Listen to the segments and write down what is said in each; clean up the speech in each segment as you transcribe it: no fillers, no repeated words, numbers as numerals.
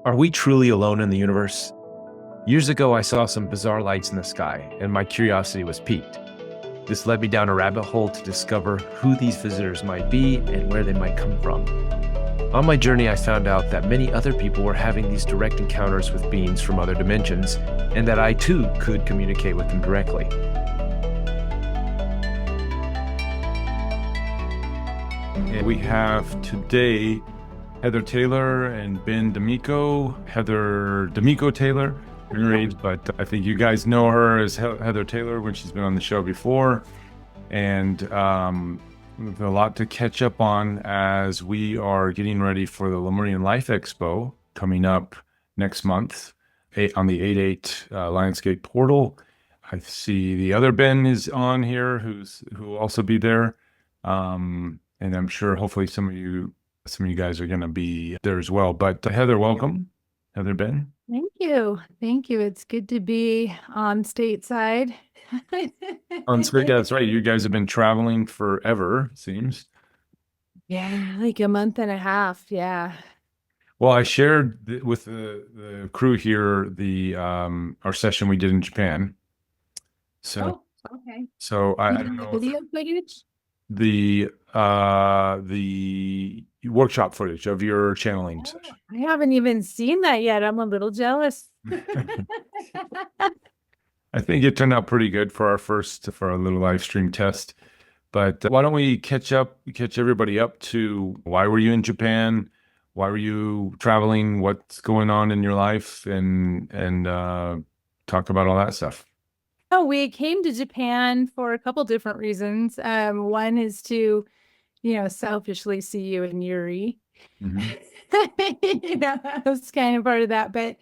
Are we truly alone in the universe? Years ago, I saw some bizarre lights in the sky, and my curiosity was piqued. This led me down a rabbit hole to discover who these visitors might be and where they might come from. On my journey, I found out that many other people were having these direct encounters with beings from other dimensions, and that I too could communicate with them directly. And we have today Heather Taylor and Ben D'Amico. Heather D'Amico Taylor, but I think you guys know her as Heather Taylor when she's been on the show before. And with a lot to catch up on as we are getting ready for the Lemurian Life Expo coming up next month on the 8/8 Lionsgate portal. I see the other Ben is on here who will also be there. And I'm sure hopefully some of you guys are going to be there as well. But Heather, welcome. Heather, Ben. Thank you. Thank you. It's good to be on stateside. On state, that's right. You guys have been traveling forever, it seems. Yeah, like a month and a half. Yeah. Well, I shared with the crew here our session we did in Japan. So, okay. So I don't know video footage. The workshop footage of your channeling session. I haven't even seen that yet. I'm a little jealous. I think it turned out pretty good for our little live stream test. But why don't we catch everybody up to why were you in Japan? Why were you traveling? What's going on in your life? And talk about all that stuff. Oh, we came to Japan for a couple different reasons. One is to, selfishly see you and Yuri. Mm-hmm. That was kind of part of that. But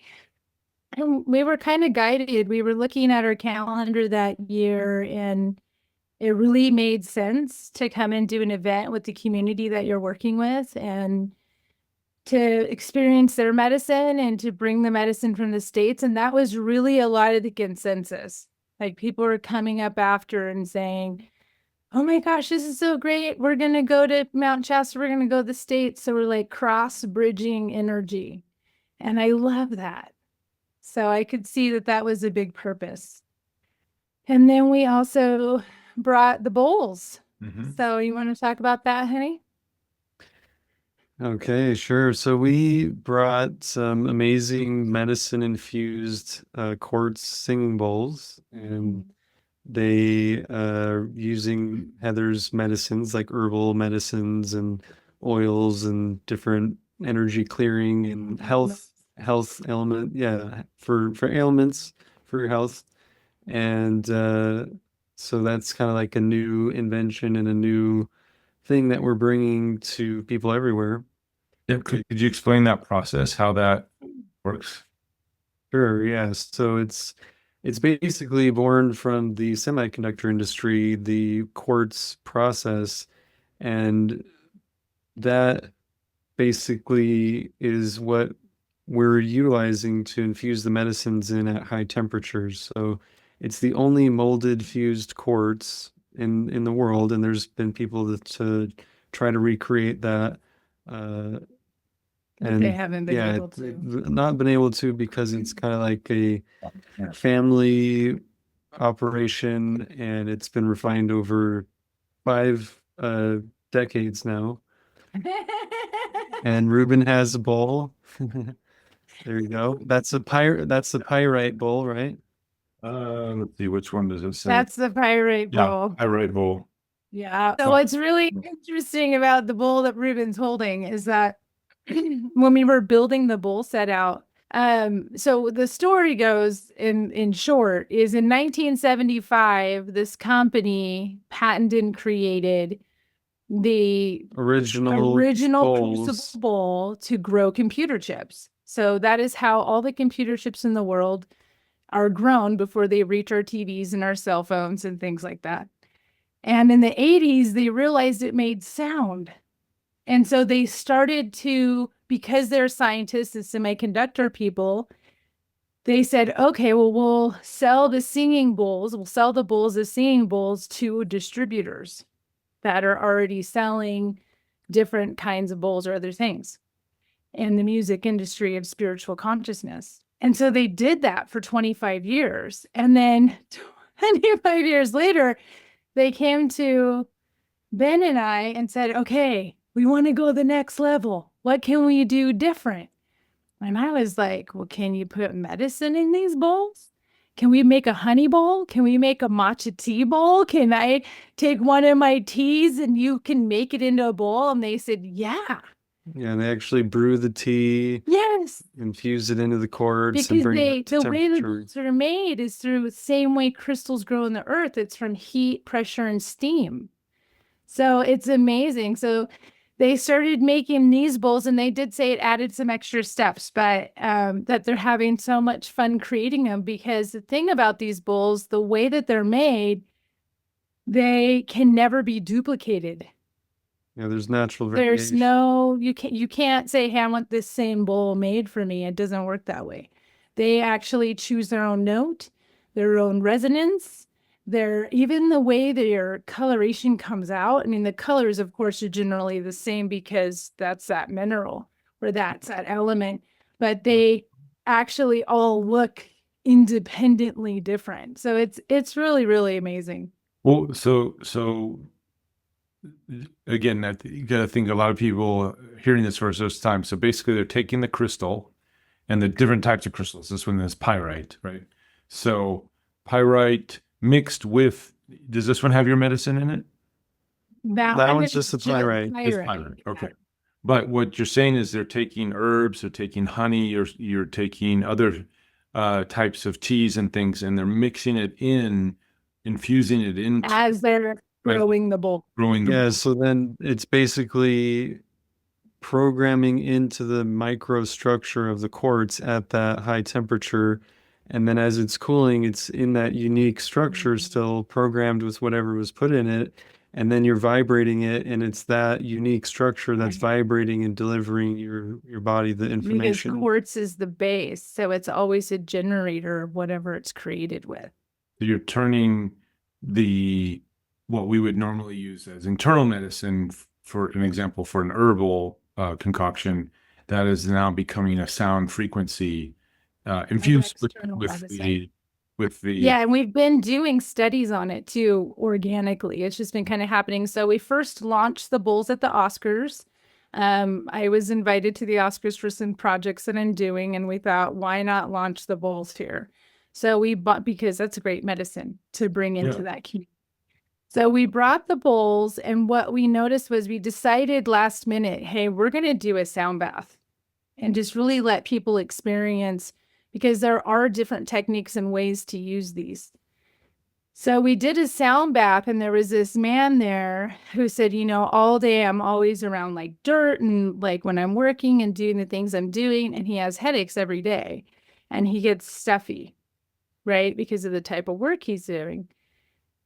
we were kind of guided. We were looking at our calendar that year, and it really made sense to come and do an event with the community that you're working with and to experience their medicine and to bring the medicine from the States. And that was really a lot of the consensus. Like people were coming up after and saying, oh my gosh, this is so great. We're going to go to Mount Shasta. We're going to go to the States. So we're like cross-bridging energy. And I love that. So I could see that was a big purpose. And then we also brought the bowls. Mm-hmm. So you want to talk about that, honey? Okay, sure. So we brought some amazing medicine-infused quartz singing bowls, and they are using Heather's medicines, like herbal medicines and oils and different energy clearing and health element, for ailments, for your health. And so that's kind of like a new invention and a new thing that we're bringing to people everywhere. Yeah, could you explain that process, how that works? Sure, yes. So it's basically born from the semiconductor industry, the quartz process, and that basically is what we're utilizing to infuse the medicines in at high temperatures. So it's the only molded fused quartz in the world, and there's been people that try to recreate that, and they haven't been able to. Not been able to, because it's kind of like a family operation, and it's been refined over 5 decades now. And Reuben has a bowl. There you go. That's the pyrite bowl, right? Let's see, which one does it say? That's the pyrite bowl. Yeah, pyrite bowl. Yeah. So what's really interesting about the bowl that Reuben's holding is that when we were building the bowl set out, so the story goes in short is in 1975, this company patented and created the original crucible bowl to grow computer chips. So that is how all the computer chips in the world are grown before they reach our TVs and our cell phones and things like that. And in the 80s, they realized it made sound. And so they started to, because they're scientists and semiconductor people, they said, okay, well, we'll sell the singing bowls. We'll sell the bowls as singing bowls to distributors that are already selling different kinds of bowls or other things. in the music industry of spiritual consciousness. And so they did that for 25 years. And then 25 years later, they came to Ben and I and said, okay, we want to go the next level. What can we do different? And I was like, well, can you put medicine in these bowls? Can we make a honey bowl? Can we make a matcha tea bowl? Can I take one of my teas and you can make it into a bowl? And they said, yeah. Yeah, and they actually brew the tea, Yes. infuse it into the quartz, Because and bring it to the way the temperature. bowls are made is through the same way crystals grow in the earth. It's from heat, pressure, and steam. So it's amazing. So they started making these bowls, and they did say it added some extra steps, but that they're having so much fun creating them, because the thing about these bowls, the way that they're made, they can never be duplicated. Yeah, there's natural There's variation. no, you can't say, hey, I want this same bowl made for me. It doesn't work that way. They actually choose their own note, their own resonance, even the way their coloration comes out. I mean, the colors, of course, are generally the same because that's that mineral or that's that element, but they actually all look independently different. So it's really, really amazing. Well, so again, you got to think a lot of people hearing this for the first time. So basically, they're taking the crystal and the different types of crystals. This one is pyrite, right? So pyrite mixed with, does this one have your medicine in it? That one one's is just a pyrite. It's pyrite. Okay. But what you're saying is they're taking herbs, they're taking honey, you're taking other types of teas and things, and they're mixing it in, infusing it into As they're growing the bowl. growing the Yeah, so then it's basically programming into the microstructure of the quartz at that high temperature. And then as it's cooling, it's in that unique structure still programmed with whatever was put in it. And then you're vibrating it, and it's that unique structure that's vibrating and delivering your body the Because information. quartz is the base, so it's always a generator of whatever it's created with. You're turning what we would normally use as internal medicine, for an example, for an herbal concoction, that is now becoming a sound frequency infused external medicine. with the Yeah, and we've been doing studies on it too, organically. It's just been kind of happening. So we first launched the bowls at the Oscars. I was invited to the Oscars for some projects that I'm doing, and we thought, why not launch the bowls here? So we bought, because that's a great medicine to bring into that community. So we brought the bowls, and what we noticed was we decided last minute, hey, we're going to do a sound bath and just really let people experience, because there are different techniques and ways to use these. So we did a sound bath, and there was this man there who said, all day I'm always around like dirt, and like when I'm working and doing the things I'm doing, and he has headaches every day, and he gets stuffy, right? Because of the type of work he's doing.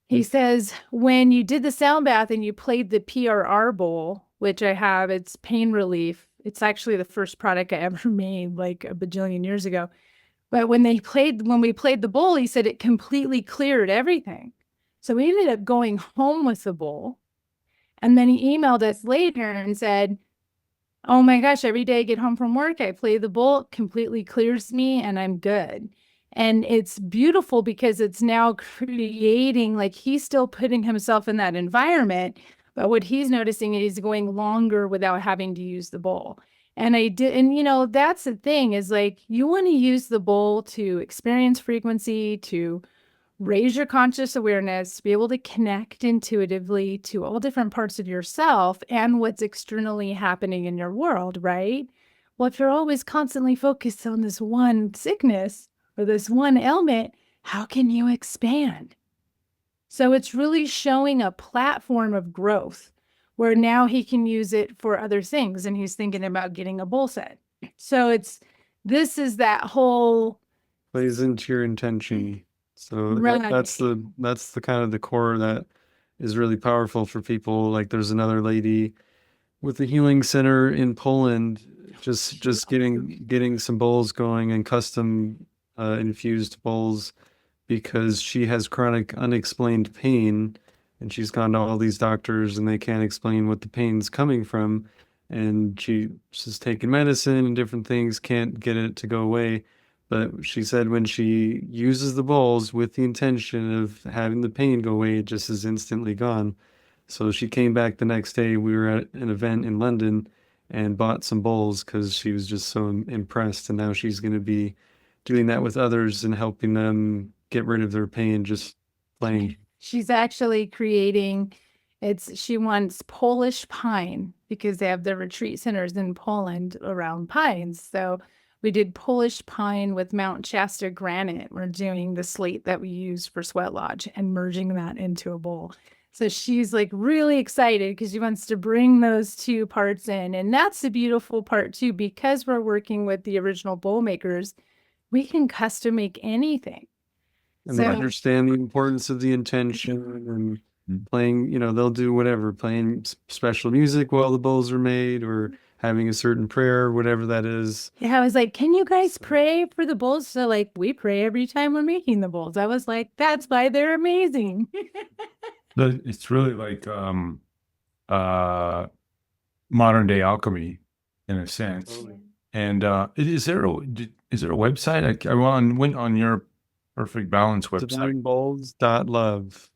He says, when you did the sound bath and you played the PRR bowl, which I have, it's pain relief. It's actually the first product I ever made like a bajillion years ago. But when we played the bowl, he said it completely cleared everything. So we ended up going home with the bowl. And then he emailed us later and said, oh my gosh, every day I get home from work, I play the bowl, it completely clears me, and I'm good. And it's beautiful because it's now creating, like, he's still putting himself in that environment, but what he's noticing is he's going longer without having to use the bowl. And that's the thing, is like, you want to use the bowl to experience frequency, to raise your conscious awareness, be able to connect intuitively to all different parts of yourself and what's externally happening in your world, right? Well, if you're always constantly focused on this one sickness or this one ailment, how can you expand? So it's really showing a platform of growth where now he can use it for other things, and he's thinking about getting a bowl set. So this is that whole Plays into your intention. So Right. that's the kind of the core that is really powerful for people. Like, there's another lady with a healing center in Poland, just getting some bowls going, and custom infused bowls, because she has chronic unexplained pain, and she's gone to all these doctors and they can't explain what the pain's coming from. and she's taking medicine and different things, can't get it to go away. But she said when she uses the bowls with the intention of having the pain go away, it just is instantly gone. So she came back the next day. We were at an event in London and bought some bowls because she was just so impressed. And now she's going to be doing that with others and helping them get rid of their pain just playing. She's actually creating, she wants Polish pine because they have the retreat centers in Poland around pines. So we did Polish pine with Mount Shasta granite. We're doing the slate that we use for Sweat Lodge and merging that into a bowl. So she's like really excited because she wants to bring those two parts in. And that's the beautiful part too, because we're working with the original bowl makers, we can custom make anything. And they understand the importance of the intention and playing, they'll do whatever, playing special music while the bowls are made or having a certain prayer, whatever that is. Yeah, I was like, can you guys pray for the bowls? So like, we pray every time we're making the bowls. I was like, that's why they're amazing. It's really like modern day alchemy in a sense. Totally. And is there a website? I went on your Perfect Balance website. Divinebowls.love.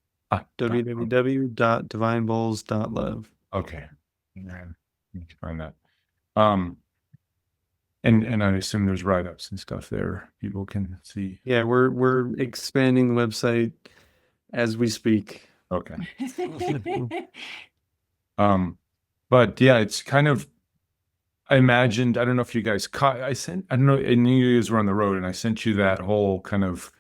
www.divinebowls.love. Okay. Yeah, you can find that. And I assume there's write-ups and stuff there people can see. Yeah, we're expanding the website as we speak. Okay. But yeah, it's kind of, I imagined, I don't know if you guys caught, I don't know, I knew you guys were on the road and I sent you that whole kind of,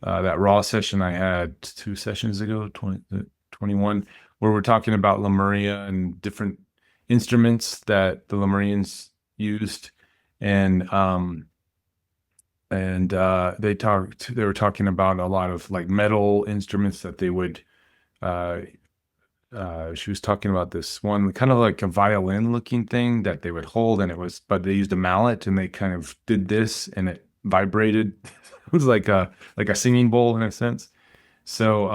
that raw session I had 2 sessions ago, 21, where we're talking about Lemuria and different instruments that the Lemurians used. And they were talking about a lot of like metal instruments that they would, she was talking about this one kind of like a violin looking thing that they would hold, and but they used a mallet and they kind of did this and it vibrated. It was like a singing bowl in a sense. So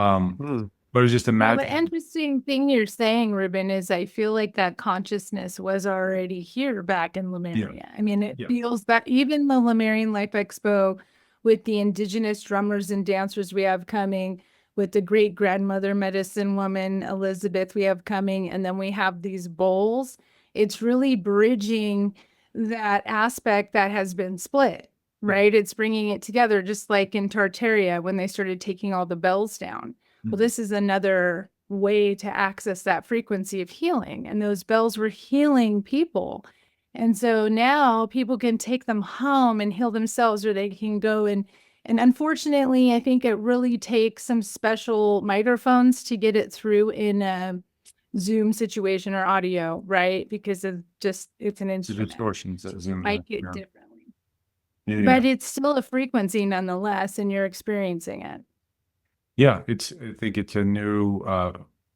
but it was just a magic. The interesting thing you're saying, Reuben, is I feel like that consciousness was already here back in Lemuria. Yeah. I mean, it feels that even the Lemurian Life Expo with the indigenous drummers and dancers we have coming, with the great grandmother medicine woman, Elizabeth, we have coming, and then we have these bowls. It's really bridging that aspect that has been split, right? It's bringing it together, just like in Tartaria when they started taking all the bells down. Well, this is another way to access that frequency of healing. And those bells were healing people. And so now people can take them home and heal themselves, or they can go and unfortunately, I think it really takes some special microphones to get it through in a Zoom situation or audio, right? Because of just, it's an instrument. The distortions that Zoom might get differently. Yeah. But it's still a frequency nonetheless, and you're experiencing it. Yeah, I think it's a new,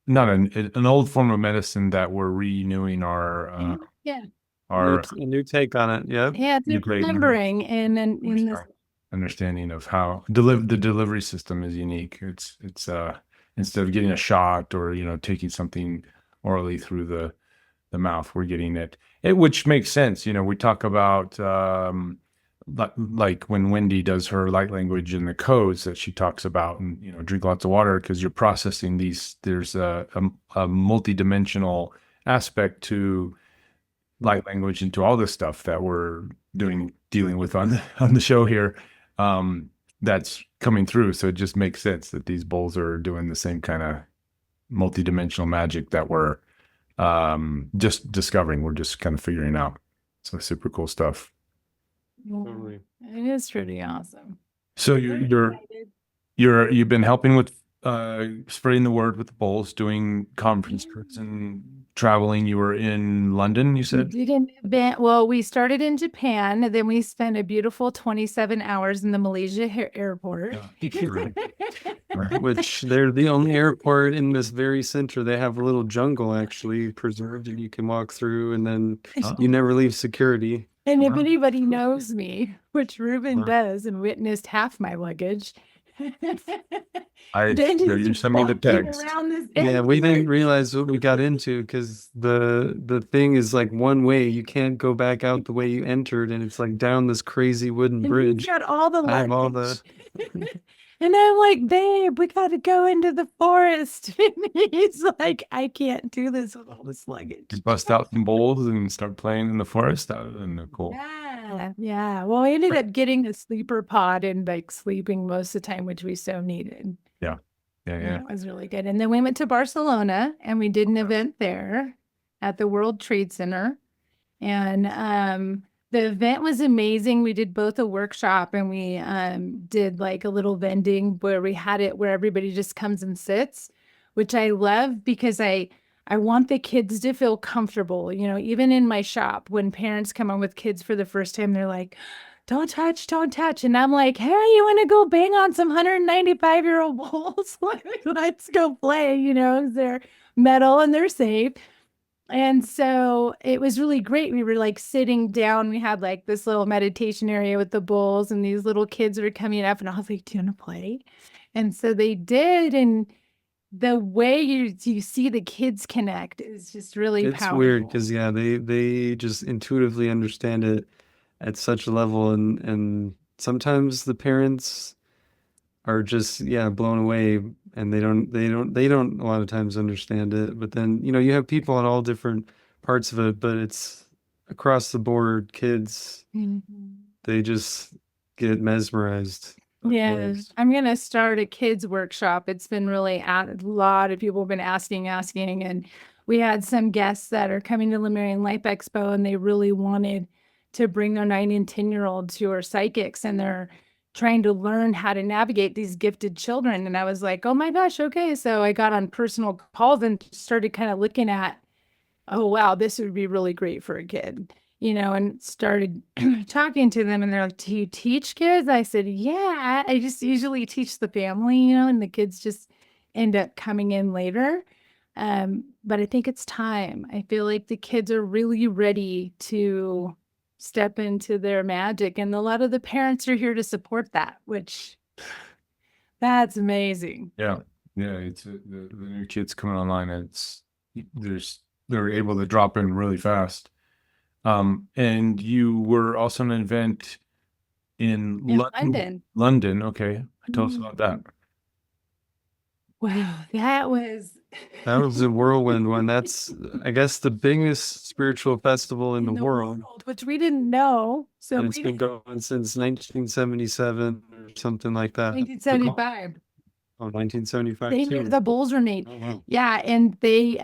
not an old form of medicine that we're renewing our, a new take on it. Yeah. Yeah, it's remembering in this understanding of how the delivery system is unique. It's instead of getting a shot or taking something orally through the mouth, we're getting it, which makes sense. We talk about like when Wendy does her light language and the codes that she talks about, and drink lots of water because you're processing these. There's a multi-dimensional aspect to light language and to all this stuff that we're dealing with on the show here. That's coming through. So it just makes sense that these bowls are doing the same kind of multi-dimensional magic that we're just discovering. We're just kind of figuring out. So super cool stuff. Totally. It is pretty awesome. So you've been helping with spreading the word with the bowls, doing conferences and traveling. You were in London, you said? We started in Japan, and then we spent a beautiful 27 hours in the Malaysia airport. Which they're the only airport in this very center. They have a little jungle actually preserved that you can walk through, and then you never leave security. And if anybody knows me, which Reuben does, and witnessed half my luggage, Then you sent me the walking text. around this Yeah, we everywhere. didn't realize what we got into because the thing is like one way. You can't go back out the way you entered, and it's like down this crazy wooden And he's bridge. got all the I have all luggage. the And I'm like, babe, we got to go into the forest. And he's like, I can't do this with all this luggage. You bust out some bowls and start playing in the forest. That would have been cool. Yeah, yeah. Well, I ended up getting a sleeper pod and like sleeping most of the time, which we so needed. Yeah. Yeah, it was really good. And then we went to Barcelona and we did an event there at the World Trade Center. And the event was amazing. We did both a workshop and we did like a little vending where we had it where everybody just comes and sits, which I love because I want the kids to feel comfortable. You know, even in my shop, when parents come on with kids for the first time, they're like, don't touch, don't touch. And I'm like, hey, you want to go bang on some 195-year-old bowls? Let's go play, you know, they're metal and they're safe. And so it was really great. We were like sitting down. We had like this little meditation area with the bowls, and these little kids were coming up, and I was like, do you want to play? And so they did. And the way you see the kids connect is just really it's powerful. weird because yeah, they just intuitively understand it at such a level, and sometimes the parents are just blown away, and they don't a lot of times understand it. But then you have people in all different parts of it, but it's across the board. Kids, they just get mesmerized. Yeah, I'm gonna start a kids workshop. It's been really a lot of people have been asking, and we had some guests that are coming to Lemurian Life Expo, and they really wanted to bring their 9 and 10-year-olds who are psychics, and they're trying to learn how to navigate these gifted children. And I was like, oh my gosh, okay. So I got on personal calls and started kind of looking at, oh wow, this would be really great for a kid, you know, and started talking to them, and they're like, do you teach kids? I said, yeah, I just usually teach the family, you know, and the kids just end up coming in later. But I think it's time. I feel like the kids are really ready to step into their magic, and a lot of the parents are here to support that, which that's amazing. Yeah. It's the new kids coming online. They're able to drop in really fast. And you were also an event in London. London. Okay. Tell us about that. Wow, that was a whirlwind one. That's, I guess, the biggest spiritual festival in the world, which we didn't know. So and it's been going since 1977 or something like that. 1975. Oh, 1975 too. The bowls were made. Oh, wow. Yeah, and they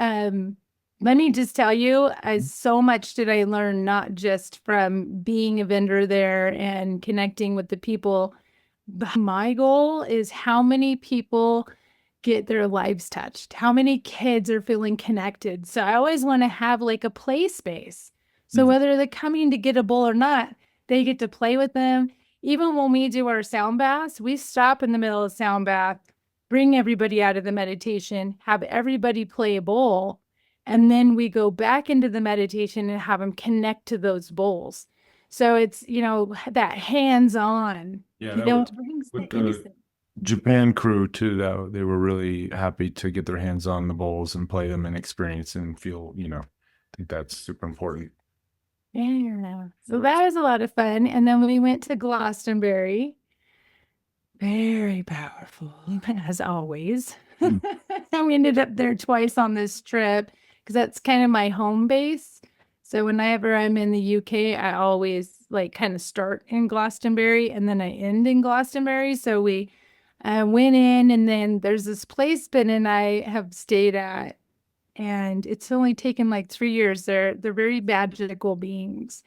let me just tell you, so much did I learn, not just from being a vendor there and connecting with the people. But my goal is how many people get their lives touched, how many kids are feeling connected. So I always want to have like a play space. So whether they're coming to get a bowl or not, they get to play with them. Even when we do our sound baths, we stop in the middle of sound bath, bring everybody out of the meditation, have everybody play a bowl, and then we go back into the meditation and have them connect to those bowls. So it's, that hands-on. Yeah, It brings the innocence. Japan crew too, though. They were really happy to get their hands on the bowls and play them and experience and feel, I think that's super important. Yeah. So that was a lot of fun. And then we went to Glastonbury. Very powerful, as always. And we ended up there twice on this trip because that's kind of my home base. So whenever I'm in the UK, I always like kind of start in Glastonbury and then I end in Glastonbury. So we went in, and then there's this place Ben and I have stayed at, and it's only taken like 3 years. They're very magical beings.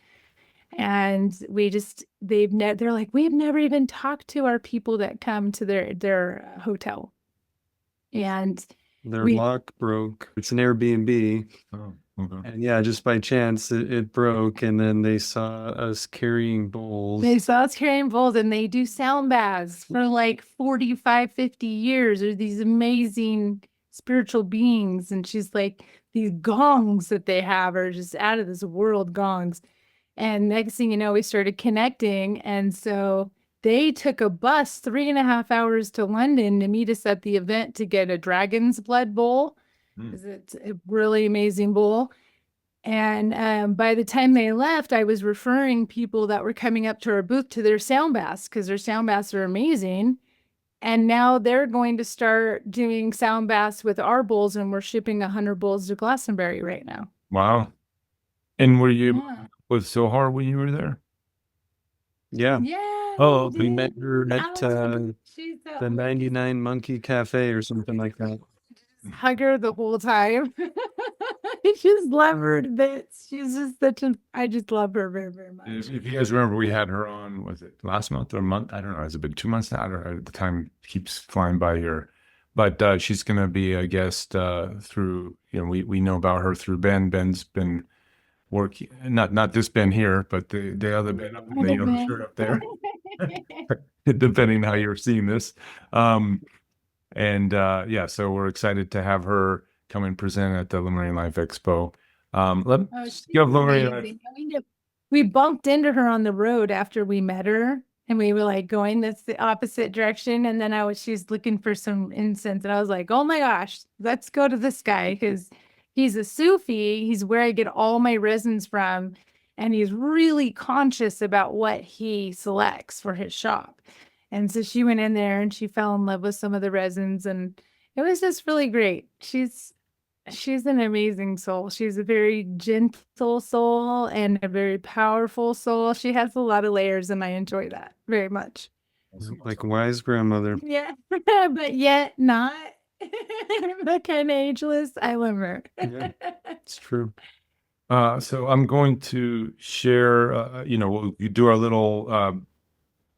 And they're like, we've never even talked to our people that come to their hotel. And their lock broke. It's an Airbnb. Oh, okay. And just by chance it broke, and then they saw us carrying bowls. And they do sound baths for like 45, 50 years. There's these amazing spiritual beings. And she's like, these gongs that they have are just out of this world gongs. And next thing you know, we started connecting. And so they took a bus 3.5 hours to London to meet us at the event to get a dragon's blood bowl. Mm. 'Cause it's a really amazing bowl. And by the time they left, I was referring people that were coming up to our booth to their sound baths because their sound baths are amazing. And now they're going to start doing sound baths with our bowls, and we're shipping 100 bowls to Glastonbury right now. Wow. And were you Yeah. with Zohar when you were there? Yeah. Yeah. Oh, We met her at She's so the 99 Monkey Cafe or something like that. hug her the whole time. I just love her to bits. She's just I just love her very, very much. If you guys remember, we had her on, was it last month or a month? I don't know. Has it been 2 months now? I don't know. The time keeps flying by here. But she's going to be a guest through, we know about her through Ben. Ben's been working, not this Ben here, but the other Ben up in the yellow shirt up there, depending on how you're seeing this. So we're excited to have her come and present at the Lemurian Life Expo. We bumped into her on the road after we met her, and we were like going the opposite direction. And then she's looking for some incense, and I was like, oh my gosh, let's go to this guy because he's a Sufi. He's where I get all my resins from, and he's really conscious about what he selects for his shop. And so she went in there and she fell in love with some of the resins, and it was just really great. She's an amazing soul. She's a very gentle soul and a very powerful soul. She has a lot of layers, and I enjoy that very much. Like a wise grandmother. Yeah, but yet not. That kind of ageless. I love her. Yeah. It's true. So I'm going to share, we'll do our little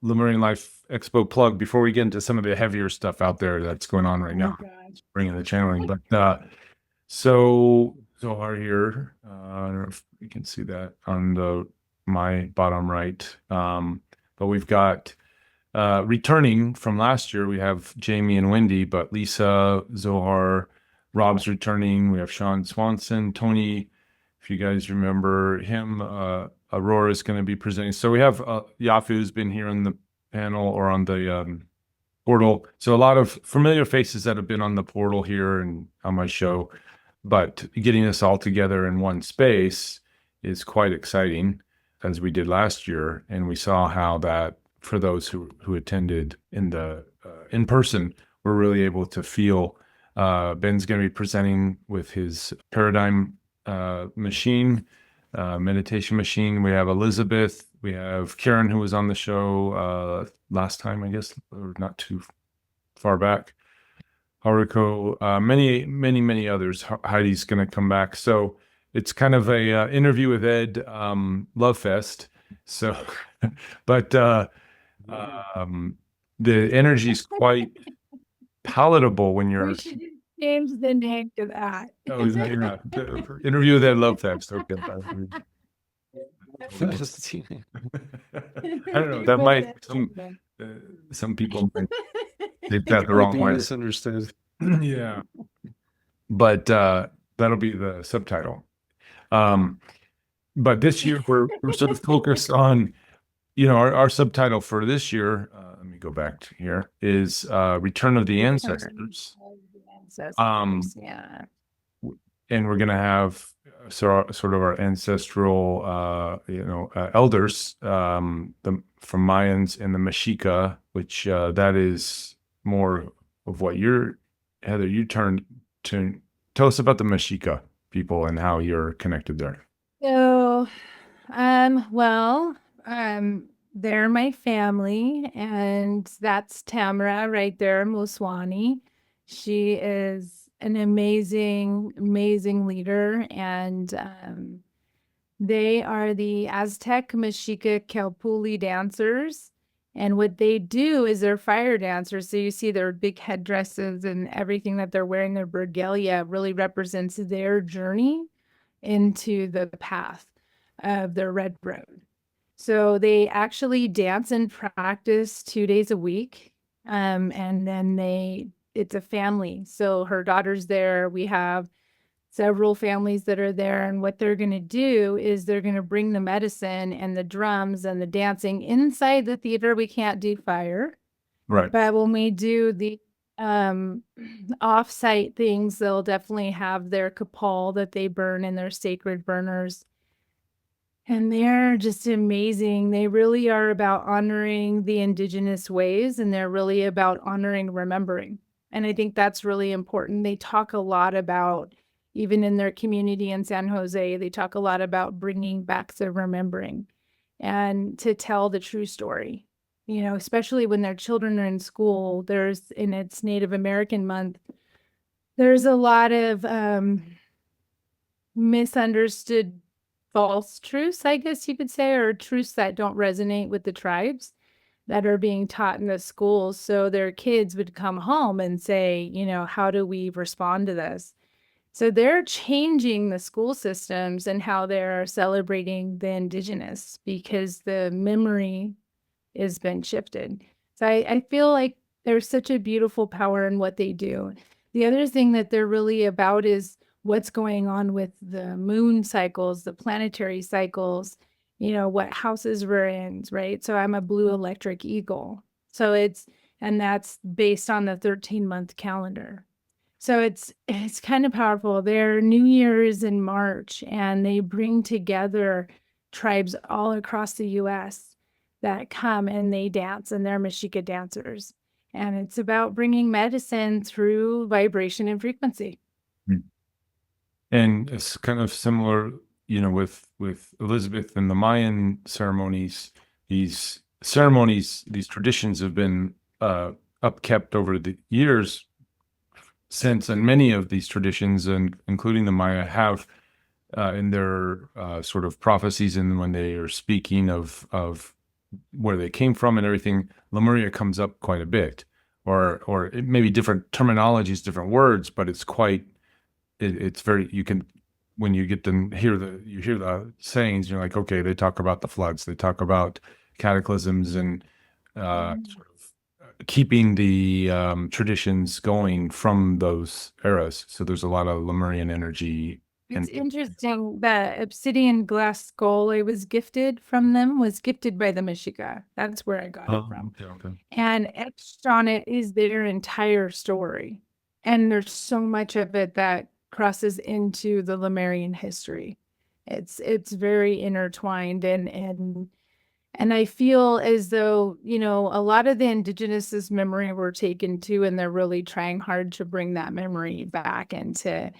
Lemurian Life Expo plug before we get into some of the heavier stuff out there that's going on right now, bringing the channeling. But so Zohar here, I don't know if you can see that on my bottom right. But we've got returning from last year, we have Jamie and Wendy, but Lisa, Zohar, Rob's returning. We have Sean Swanson, Tony, if you guys remember him, Aurora is going to be presenting. So we have Yafu's been here on the panel or on the portal. So a lot of familiar faces that have been on the portal here and on my show, but getting us all together in one space is quite exciting, as we did last year. And we saw how that, for those who attended in person, were really able to feel. Ben's going to be presenting with his paradigm machine, meditation machine. We have Elizabeth, we have Karen, who was on the show last time, I guess, or not too far back. Haruko, many others. Heidi's going to come back. So it's kind of a interview with Ed, love fest. So, but the energy is quite palatable when you're. We should change the name to that. Oh, is that your interview with Ed Love Fest? Okay. I don't know. That might some people might, they've got the wrong way. Misunderstood. Yeah, but that'll be the subtitle. But this year we're sort of focused on, our subtitle for this year. Let me go back to here. Is Return of the Ancestors. Yeah. And we're going to have sort of our ancestral, elders, from Mayans and the Mexica, which that is more of what Heather, you turned to. Tell us about the Mexica people and how you're connected there. So, they're my family, and that's Tamara right there, Muswani. She is an amazing leader, and they are the Aztec Mexica Calpuli dancers. And what they do is they're fire dancers. So you see their big headdresses and everything that they're wearing, their regalia really represents their journey into the path of their red road. So they actually dance and practice 2 days a week. And then it's a family. So her daughter's there. We have several families that are there. And what they're going to do is they're going to bring the medicine and the drums and the dancing inside the theater. We can't do fire. Right. But when we do the off-site things, they'll definitely have their kapal that they burn in their sacred burners. And they're just amazing. They really are about honoring the indigenous ways, and they're really about honoring remembering. And I think that's really important. They talk a lot about, even in their community in San Jose, they talk a lot about bringing back the remembering and to tell the true story. You know, especially when their children are in school, in its Native American month, there's a lot of misunderstood false truths, I guess you could say, or truths that don't resonate with the tribes that are being taught in the schools. So their kids would come home and say, you know, how do we respond to this? So they're changing the school systems and how they're celebrating the indigenous because the memory has been shifted. So I feel like there's such a beautiful power in what they do. The other thing that they're really about is what's going on with the moon cycles, the planetary cycles, you know, what houses we're in, right? So I'm a blue electric eagle. And that's based on the 13-month calendar. So it's kind of powerful. Their New Year is in March, and they bring together tribes all across the US that come and they dance, and they're Mexica dancers. And it's about bringing medicine through vibration and frequency. And it's kind of similar, you know, with Elizabeth and the Mayan ceremonies. These ceremonies, these traditions have been upkept over the years since, and many of these traditions, and including the Maya, have in their sort of prophecies, and when they are speaking of where they came from and everything, Lemuria comes up quite a bit, or it may be different terminologies, different words, but it's quite. It's very, you can, when you get to hear the sayings, you're like, okay, they talk about the floods, they talk about cataclysms, and sort of keeping the traditions going from those eras. So there's a lot of Lemurian energy. It's interesting that obsidian glass skull I was gifted from them was gifted by the Mexica. That's where I got it from. Okay. And etched on it is their entire story. And there's so much of it that crosses into the Lemurian history. It's very intertwined, and I feel as though, you know, a lot of the indigenous memory were taken too, and they're really trying hard to bring that memory back and to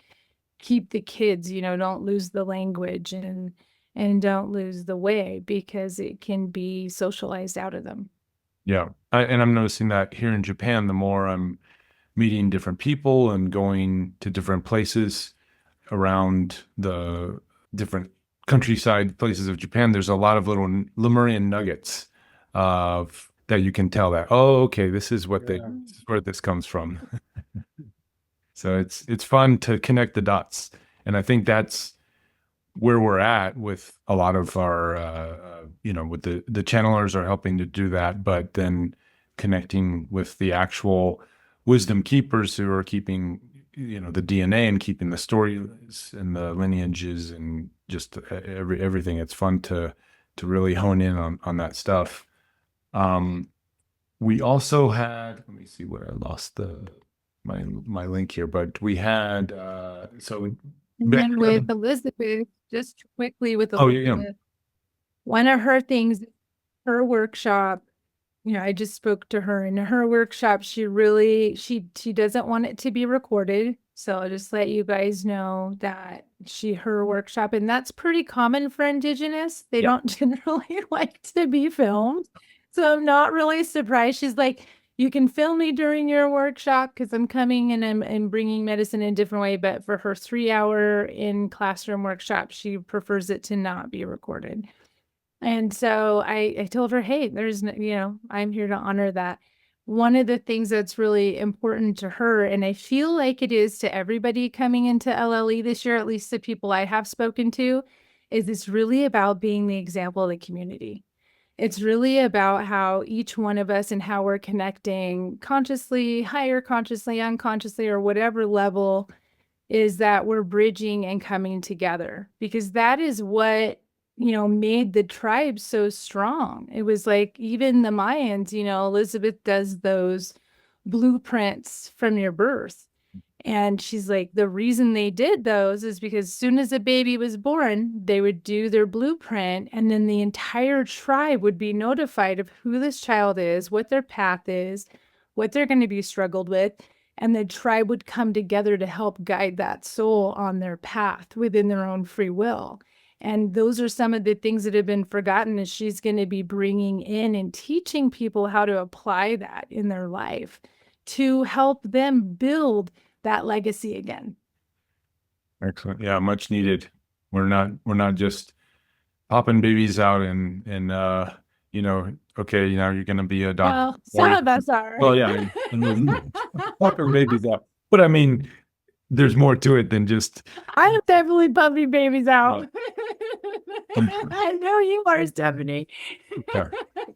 keep the kids, you know, don't lose the language and don't lose the way, because it can be socialized out of them. Yeah. And I'm noticing that here in Japan, the more I'm meeting different people and going to different places around the different countryside places of Japan, there's a lot of little Lemurian nuggets that you can tell that, oh, okay, this is what this is where this comes from. So it's fun to connect the dots. And I think that's where we're at with a lot of our, you know, with the channelers are helping to do that, but then connecting with the actual wisdom keepers who are keeping, you know, the DNA and keeping the stories and the lineages and just everything. It's fun to really hone in on that stuff. We also had, let me see where I lost my link here, but we had And then with Elizabeth, just quickly with Elizabeth, one of her things, her workshop, you know, I just spoke to her in her workshop. She doesn't want it to be recorded. So I'll just let you guys know that her workshop, and that's pretty common for indigenous. They don't generally like to be filmed. So I'm not really surprised. She's like, you can film me during your workshop because I'm coming and I'm bringing medicine in a different way. But for her 3-hour in classroom workshop, she prefers it to not be recorded. And so I told her, hey, there's, you know, I'm here to honor that. One of the things that's really important to her, and I feel like it is to everybody coming into LLE this year, at least the people I have spoken to, is it's really about being the example of the community. It's really about how each one of us and how we're connecting consciously, higher consciously, unconsciously, or whatever level is that we're bridging and coming together, because that is what, made the tribe so strong. It was like, even the Mayans, Elizabeth does those blueprints from your birth. And she's like, the reason they did those is because as soon as a baby was born, they would do their blueprint, and then the entire tribe would be notified of who this child is, what their path is, what they're going to be struggled with. And the tribe would come together to help guide that soul on their path within their own free will. And those are some of the things that have been forgotten, is she's going to be bringing in and teaching people how to apply that in their life to help them build that legacy again. Excellent. Yeah, much needed. We're not just popping babies out and okay, now you're gonna be a doctor. Well, some of us are. Well, yeah, popping babies out. But I mean, there's more to it than just. I am definitely pumping babies out. I know you are, Stephanie. Yeah.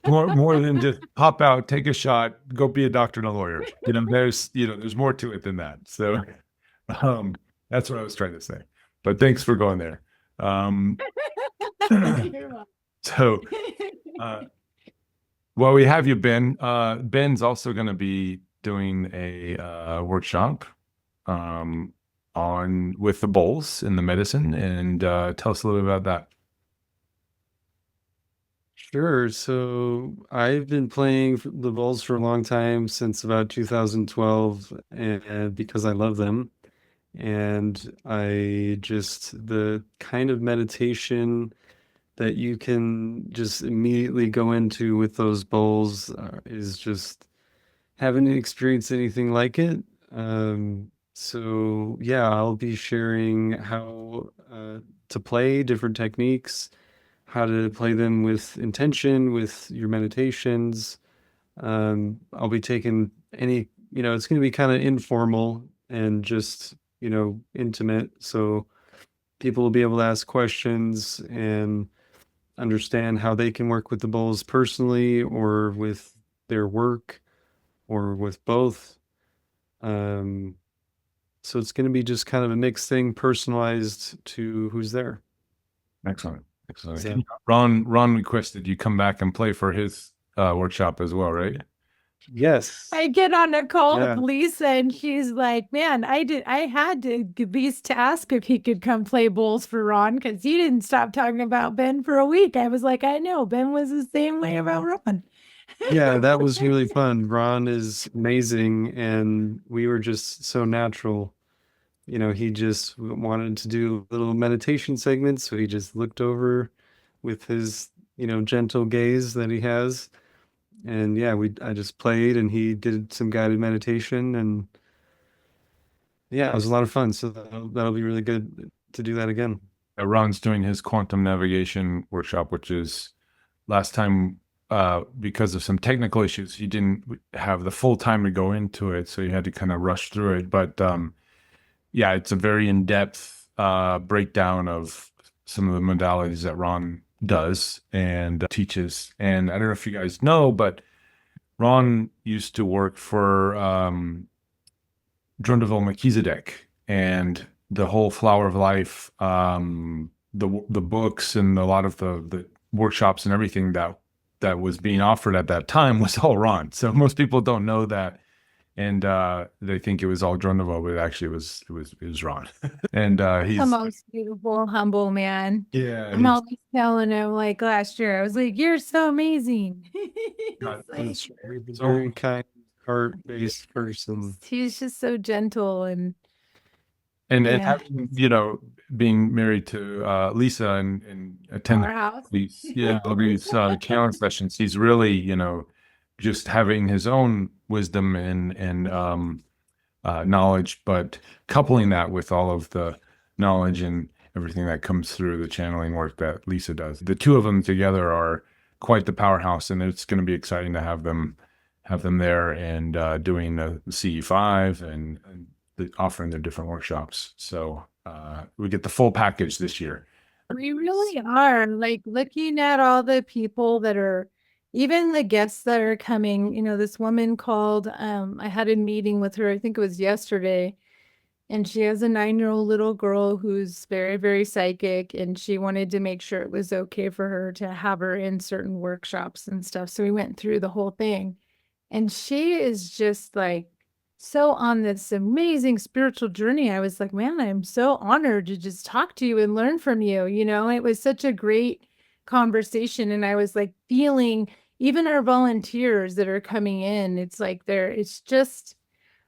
More than just pop out, take a shot, go be a doctor and a lawyer. There's more to it than that. So that's what I was trying to say. But thanks for going there. So while we have you, Ben, Ben's also going to be doing a workshop with the bowls and the medicine, and tell us a little bit about that. Sure. So I've been playing the bowls for a long time, since about 2012, and because I love them. And the kind of meditation that you can just immediately go into with those bowls is just, haven't experienced anything like it. So yeah, I'll be sharing how to play different techniques, how to play them with intention, with your meditations. I'll be taking it's going to be kind of informal and just, intimate. So people will be able to ask questions and understand how they can work with the bowls personally, or with their work, or with both. So it's going to be just kind of a mixed thing, personalized to who's there. Excellent. So, Ron requested you come back and play for his workshop as well, right? yes. I get on a call Yeah. with Lisa, and she's like, man, I had to at least to ask if he could come play bowls for Ron, because he didn't stop talking about Ben for a week. I was like, I know, Ben was the same way about Ron. Yeah, that was really fun. Ron is amazing, and we were just so natural. He just wanted to do little meditation segments, so he just looked over with his, gentle gaze that he has. And yeah, I just played, and he did some guided meditation, and yeah, it was a lot of fun. So that'll be really good to do that again. Ron's doing his quantum navigation workshop, which is last time, because of some technical issues, he didn't have the full time to go into it, so he had to kind of rush through it. But yeah, it's a very in-depth breakdown of some of the modalities that Ron does and teaches. And I don't know if you guys know, but Ron used to work for Drundeville Melchizedek, and the whole Flower of Life, the books, and a lot of the workshops and everything that was being offered at that time was all Ron. So most people don't know that, and they think it was all Drundeville, but actually it was Ron. And he's the most beautiful, humble man. Yeah, I'm always telling him, like last year, I was like, "You're so amazing." He's a very kind, heart-based person. He's just so gentle and having, being married to Lisa and attending our house. all these challenge sessions, he's really, just having his own wisdom and knowledge, but coupling that with all of the knowledge and everything that comes through the channeling work that Lisa does. The two of them together are quite the powerhouse, and it's going to be exciting to have them there and doing the CE5 and offering their different workshops. So we get the full package this year. We really are, like, looking at all the people that are, even the guests that are coming. This woman called, I had a meeting with her, I think it was yesterday, And she has a 9-year-old little girl who's very, very psychic, and she wanted to make sure it was okay for her to have her in certain workshops and stuff. So we went through the whole thing. And she is just like so on this amazing spiritual journey. I was like, man, I'm so honored to just talk to you and learn from you. You know, it was such a great conversation. And I was like feeling even our volunteers that are coming in, it's like it's just,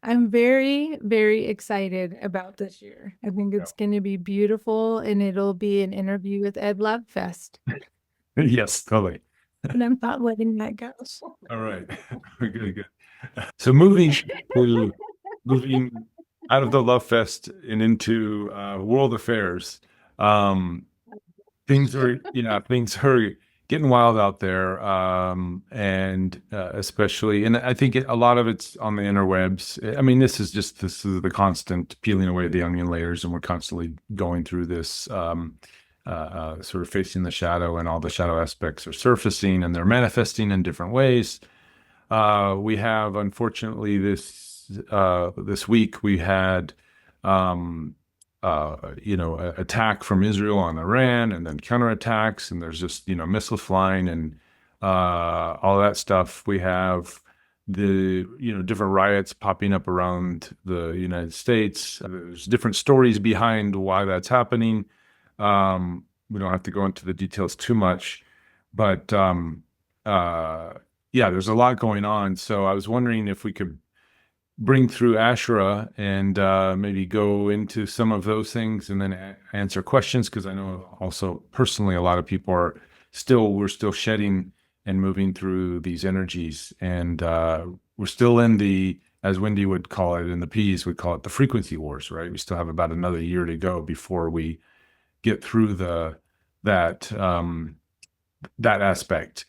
I'm very, very excited about this year. I think it's going to be beautiful, and it'll be an interview with Ed Lovefest. Yes, totally. And I'm not letting that go. All right. Good, good. So moving out of the Love Fest and into world affairs, things are getting wild out there, and especially, and I think a lot of it's on the interwebs. I mean, this is the constant peeling away the onion layers, and we're constantly going through this, sort of facing the shadow, and all the shadow aspects are surfacing, and they're manifesting in different ways. We have, unfortunately, this week we had, attack from Israel on Iran, and then counterattacks, and there's just, missiles flying, and all that stuff. We have the, different riots popping up around the United States. There's different stories behind why that's happening. We don't have to go into the details too much, but yeah, there's a lot going on. So I was wondering if we could bring through Asherah and maybe go into some of those things, and then answer questions, because I know also personally a lot of people we're still shedding and moving through these energies, and we're still in the, as Wendy would call it, and the P's would call it, the frequency wars, right? We still have about another year to go before we get through that aspect.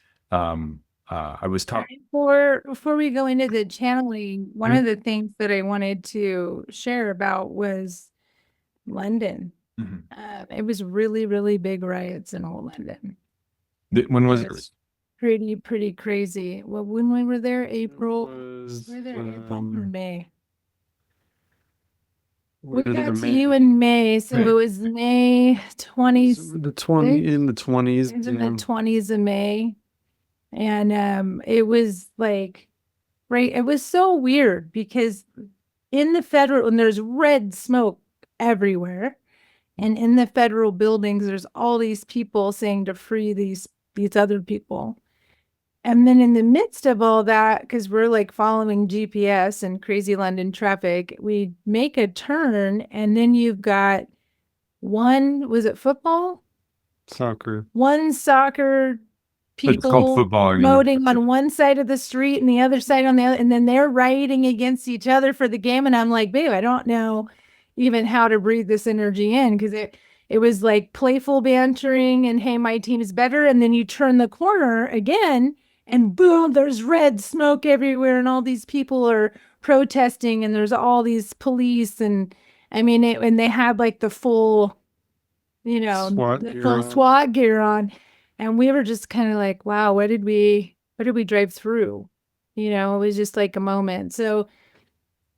I was talking before we go into the channeling, one of the things that I wanted to share about was London. It was really, really big riots in old London. When was it? Pretty crazy. Well, when we were there, April. Was, We were there April or May. we We were there got to May. you in May, so Right. it was May 20s. in the 20s. in the 20s 20s of May. And it was like, right, it was so weird because in the federal, and there's red smoke everywhere, and in the federal buildings, there's all these people saying to free these other people. And then in the midst of all that, because we're like following GPS and crazy London traffic, we make a turn, and then you've got was it football? soccer. One soccer It's called people football. promoting on one side of the street and the other side on the other, and then they're rioting against each other for the game. And I'm like, babe, I don't know even how to breathe this energy in, because it was like playful bantering and, hey, my team is better. And then you turn the corner again, and boom, there's red smoke everywhere, and all these people are protesting, and there's all these police, and I mean, and they had like the full, SWAT the gear full on. SWAT gear on. And we were just kind of like, wow, what did we drive through? It was just like a moment. So,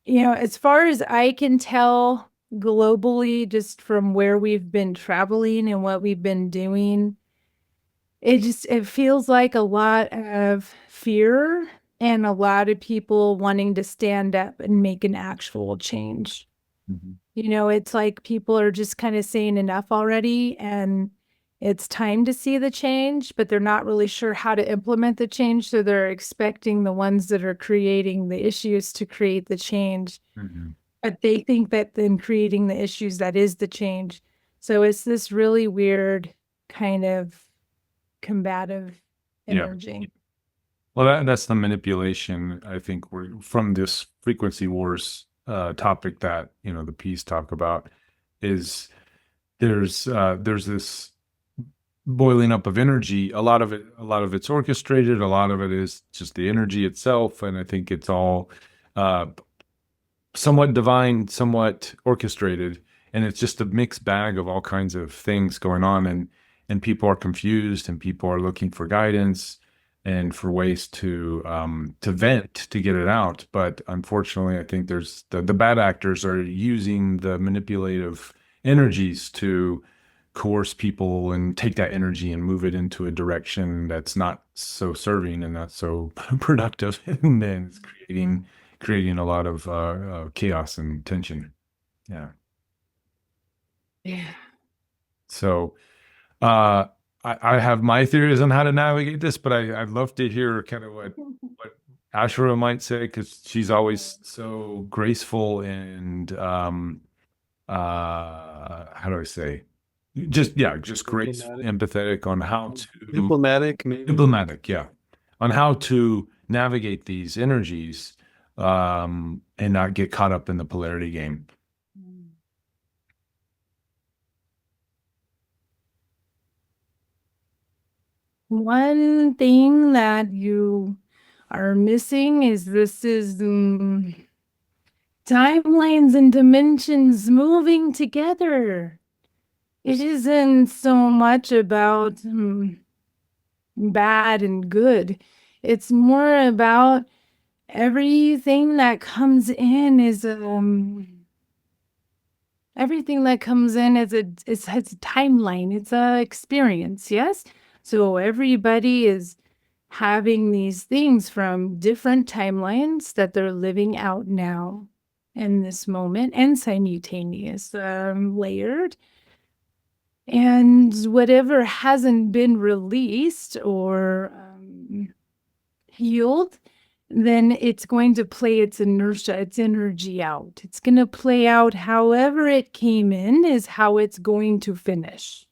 as far as I can tell globally, just from where we've been traveling and what we've been doing, it feels like a lot of fear and a lot of people wanting to stand up and make an actual change. It's like people are just kind of saying enough already, and it's time to see the change, but they're not really sure how to implement the change. So they're expecting the ones that are creating the issues to create the change. But they think that them creating the issues, that is the change. So it's this really weird kind of combative energy. Well, that's the manipulation, I think, from this frequency wars topic that, the P's talk about, is there's this boiling up of energy. A lot of it's orchestrated. A lot of it is just the energy itself. And I think it's all somewhat divine, somewhat orchestrated. And it's just a mixed bag of all kinds of things going on. And people are confused, and people are looking for guidance. and for ways to vent, to get it out. But unfortunately, I think there's the bad actors are using the manipulative energies to coerce people and take that energy and move it into a direction that's not so serving and not so productive, and then it's creating a lot of chaos and tension. Yeah. Yeah. So I have my theories on how to navigate this, but I'd love to hear kind of what Asherah might say, because she's always so graceful and how do I say? Just graceful, empathetic on how to Diplomatic, maybe. diplomatic, yeah, on how to navigate these energies and not get caught up in the polarity game. One thing that you are missing is timelines and dimensions moving together. It isn't so much about bad and good. It's more about everything that comes in is everything that comes in is it's a timeline. It's a experience, yes? So everybody is having these things from different timelines that they're living out now in this moment, and simultaneous, layered. And whatever hasn't been released or healed, then it's going to play its inertia, its energy out. It's going to play out however it came in is how it's going to finish.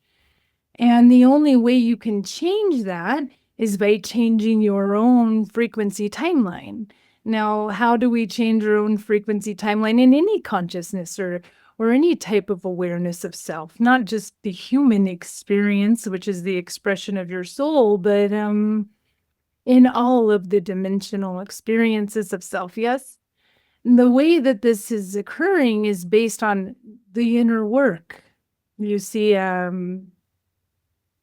And the only way you can change that is by changing your own frequency timeline. Now, how do we change our own frequency timeline in any consciousness or any type of awareness of self? Not just the human experience, which is the expression of your soul, but in all of the dimensional experiences of self, yes? The way that this is occurring is based on the inner work. You see,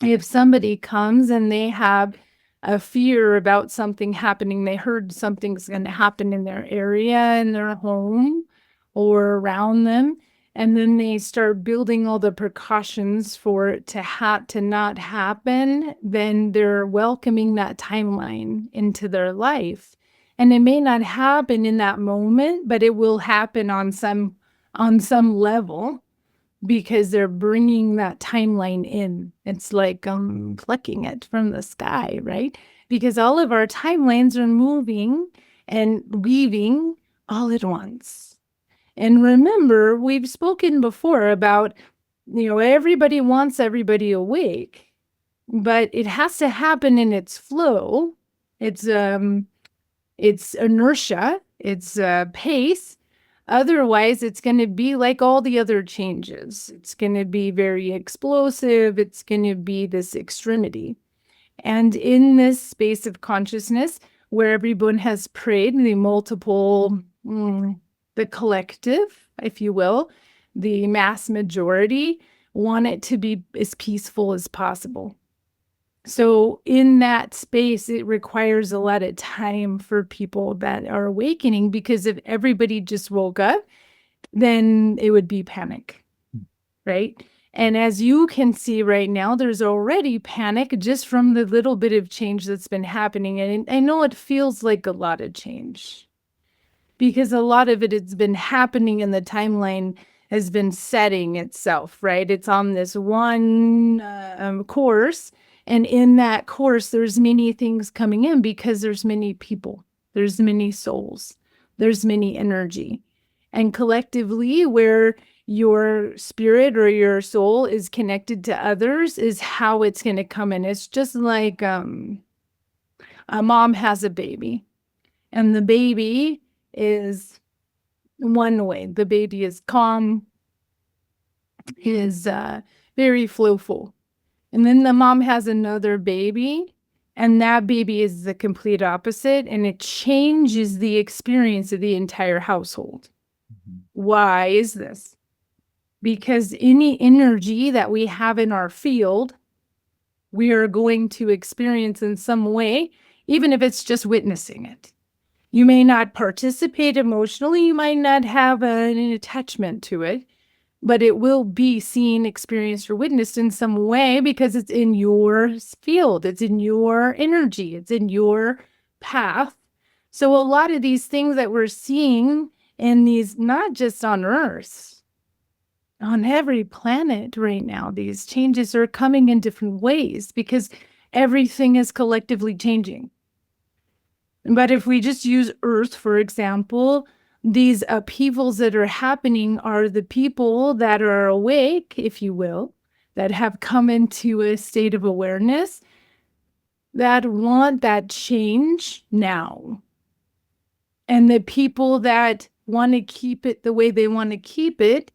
if somebody comes and they have a fear about something happening, they heard something's going to happen in their area, in their home, or around them, and then they start building all the precautions for it to not happen, then they're welcoming that timeline into their life. And it may not happen in that moment, but it will happen on some level, because they're bringing that timeline in. It's like plucking it from the sky, right? Because all of our timelines are moving and weaving all at once. And remember, we've spoken before about, everybody wants everybody awake, but it has to happen in its flow. It's inertia, it's pace. Otherwise, it's going to be like all the other changes. It's going to be very explosive. It's going to be this extremity. And in this space of consciousness, where everyone has prayed, the multiple, the collective, if you will, the mass majority, want it to be as peaceful as possible. So in that space, it requires a lot of time for people that are awakening, because if everybody just woke up, then it would be panic, right? And as you can see right now, there's already panic just from the little bit of change that's been happening. And I know it feels like a lot of change, because a lot of it has been happening and the timeline has been setting itself, right? It's on this one course. And in that course, there's many things coming in, because there's many people, there's many souls, there's many energy. And collectively, where your spirit or your soul is connected to others is how it's going to come in. It's just like a mom has a baby, and the baby is one way. The baby is calm, is very flowful. And then the mom has another baby, and that baby is the complete opposite, and it changes the experience of the entire household. Why is this? Because any energy that we have in our field, we are going to experience in some way even if it's just witnessing it. You may not participate emotionally, you might not have an attachment to it, but it will be seen, experienced, or witnessed in some way because it's in your field, it's in your energy, it's in your path. So a lot of these things that we're seeing in these, not just on Earth, on every planet right now, these changes are coming in different ways because everything is collectively changing. But if we just use Earth, for example, these upheavals that are happening are the people that are awake, if you will, that have come into a state of awareness, that want that change now. And the people that want to keep it the way they want to keep it,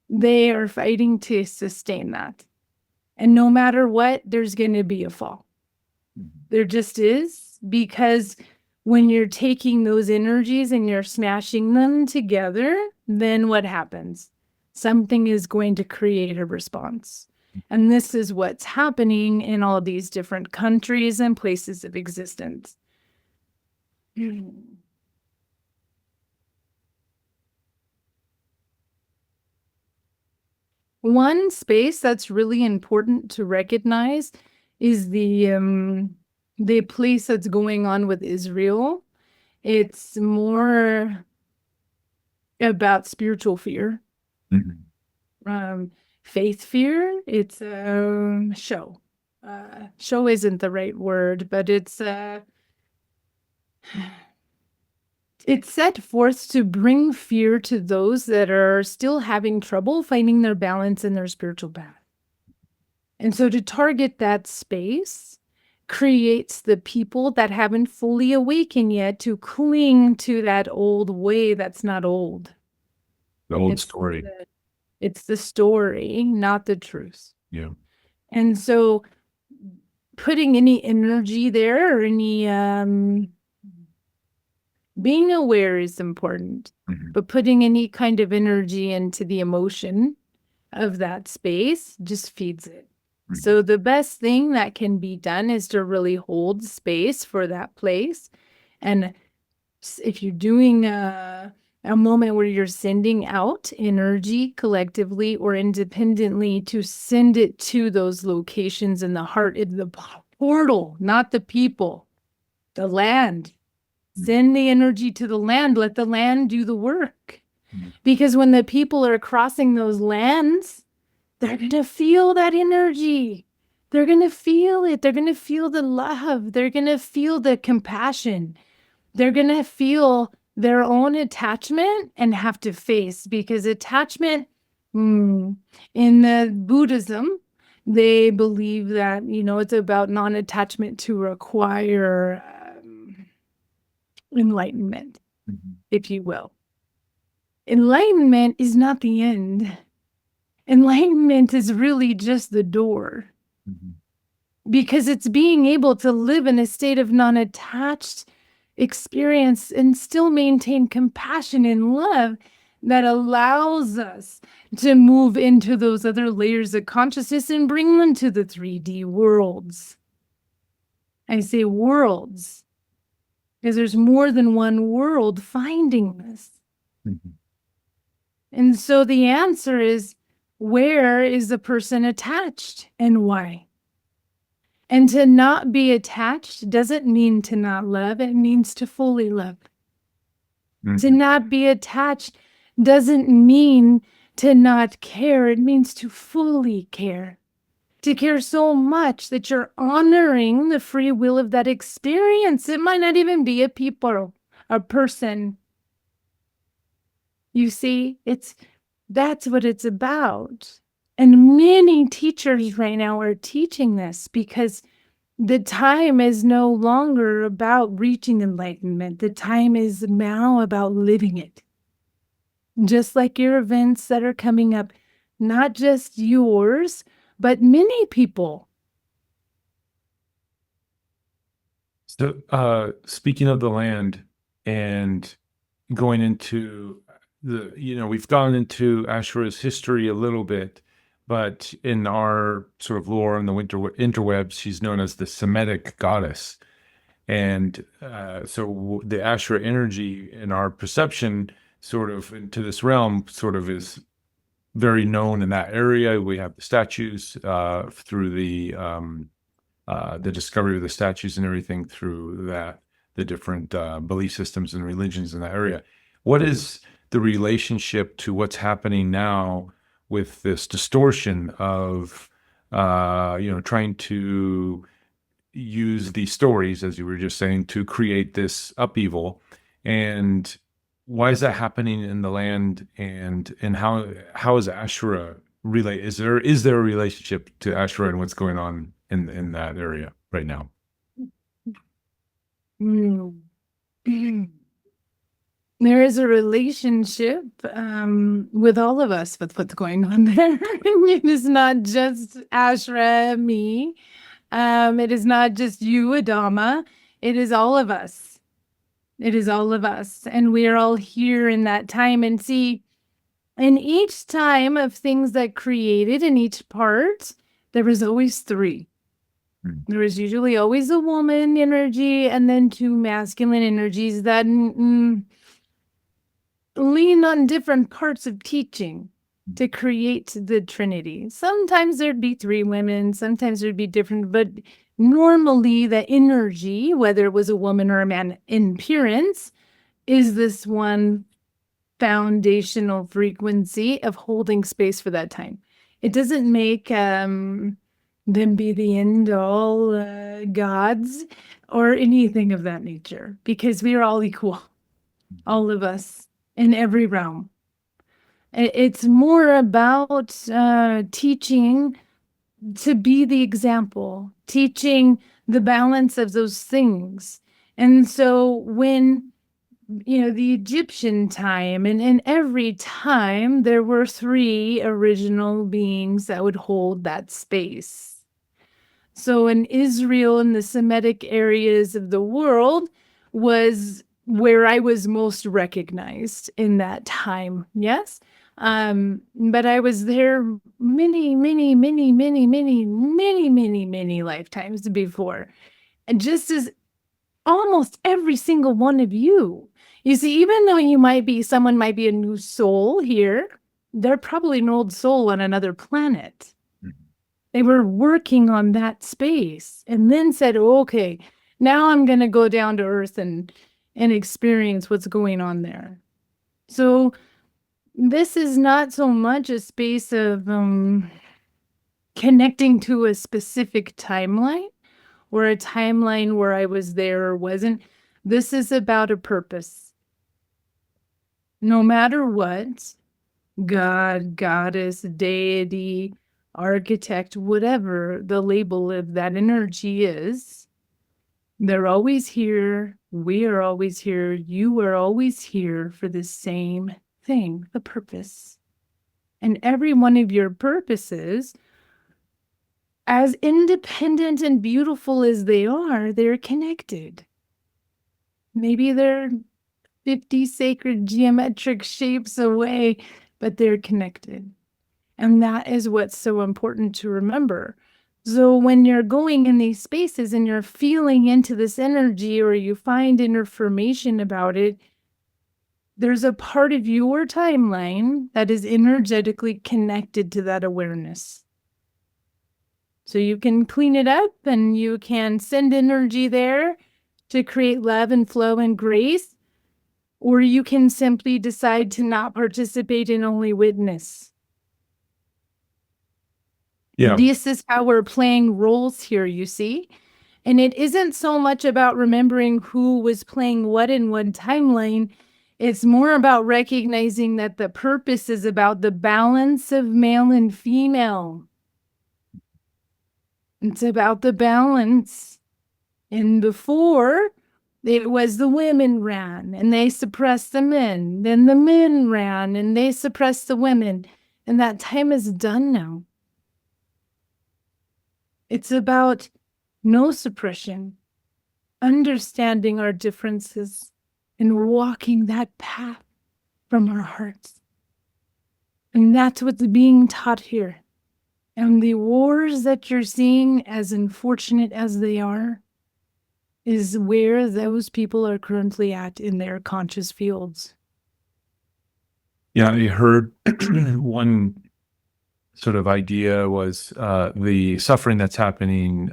they are fighting to sustain that. And no matter what, there's going to be a fall. There just is, because when you're taking those energies and you're smashing them together, then what happens? Something is going to create a response. And this is what's happening in all these different countries and places of existence. One space that's really important to recognize is the place that's going on with Israel. It's more about spiritual fear, faith fear. It's show. Show isn't the right word, but it's set forth to bring fear to those that are still having trouble finding their balance in their spiritual path. And so to target that space creates the people that haven't fully awakened yet to cling to that old way that's not old. The old story. It's the story, not the truth. Yeah. And so putting any energy there or any being aware is important, but putting any kind of energy into the emotion of that space just feeds it. So the best thing that can be done is to really hold space for that place. And if you're doing a moment where you're sending out energy collectively or independently, to send it to those locations in the heart, in the portal, not the people, the land. Send the energy to the land. Let the land do the work. Because when the people are crossing those lands, they're going to feel that energy. They're going to feel it. They're going to feel the love. They're going to feel the compassion. They're going to feel their own attachment and have to face, because attachment in the Buddhism, they believe that, it's about non-attachment to acquire enlightenment, if you will. Enlightenment is not the end. Enlightenment is really just the door, because it's being able to live in a state of non-attached experience and still maintain compassion and love that allows us to move into those other layers of consciousness and bring them to the 3D worlds. I say worlds because there's more than one world finding this. And so the answer is, where is the person attached and why? And to not be attached doesn't mean to not love. It means to fully love. To not be attached doesn't mean to not care. It means to fully care. To care so much that you're honoring the free will of that experience. It might not even be a people, a person. You see, that's what it's about. And many teachers right now are teaching this, because the time is no longer about reaching enlightenment. The time is now about living it. Just like your events that are coming up, not just yours, but many people. So, speaking of the land and going into we've gone into Asherah's history a little bit, but in our sort of lore in the interwebs, she's known as the Semitic goddess. And so the Asherah energy in our perception, sort of into this realm, sort of is very known in that area. We have the statues through the discovery of the statues and everything through that, the different belief systems and religions in that area. What is the relationship to what's happening now with this distortion of, trying to use these stories, as you were just saying, to create this upheaval? And why is that happening in the land? And how is Asherah relate? Is there a relationship to Asherah and what's going on in that area right now? There is a relationship with all of us with what's going on there. It is not just Asherah, me. It is not just you, Adama. It is all of us. It is all of us. And we are all here in that time. And see, in each time of things that created in each part, there was always three. There was usually always a woman energy and then two masculine energies that lean on different parts of teaching to create the Trinity. Sometimes there'd be three women, sometimes there'd be different, but normally the energy, whether it was a woman or a man in appearance, is this one foundational frequency of holding space for that time. It doesn't make them be the end all gods or anything of that nature, because we are all equal, all of us in every realm. It's more about teaching to be the example, teaching the balance of those things. And so when, the Egyptian time and every time, there were three original beings that would hold that space. So in Israel and the Semitic areas of the world was where I was most recognized in that time. Yes. But I was there many lifetimes before. And just as almost every single one of you. You see, even though someone might be a new soul here, they're probably an old soul on another planet. They were working on that space and then said, okay, now I'm going to go down to earth and experience what's going on there. So this is not so much a space of connecting to a specific timeline or a timeline where I was there or wasn't. This is about a purpose. No matter what, God, goddess, deity, architect, whatever the label of that energy is, they're always here. We are always here. You are always here for the same thing, the purpose. And every one of your purposes, as independent and beautiful as they are, they're connected. Maybe they're 50 sacred geometric shapes away, but they're connected. And that is what's so important to remember. So when you're going in these spaces and you're feeling into this energy or you find information about it, there's a part of your timeline that is energetically connected to that awareness. So you can clean it up and you can send energy there to create love and flow and grace, or you can simply decide to not participate and only witness. Yeah. This is how we're playing roles here, you see? And it isn't so much about remembering who was playing what in what timeline. It's more about recognizing that the purpose is about the balance of male and female. It's about the balance. And before, it was the women ran and they suppressed the men. Then the men ran and they suppressed the women. And that time is done now. It's about no suppression, understanding our differences, and walking that path from our hearts. And that's what's being taught here. And the wars that you're seeing, as unfortunate as they are, is where those people are currently at in their conscious fields. Yeah, I heard one sort of idea was the suffering that's happening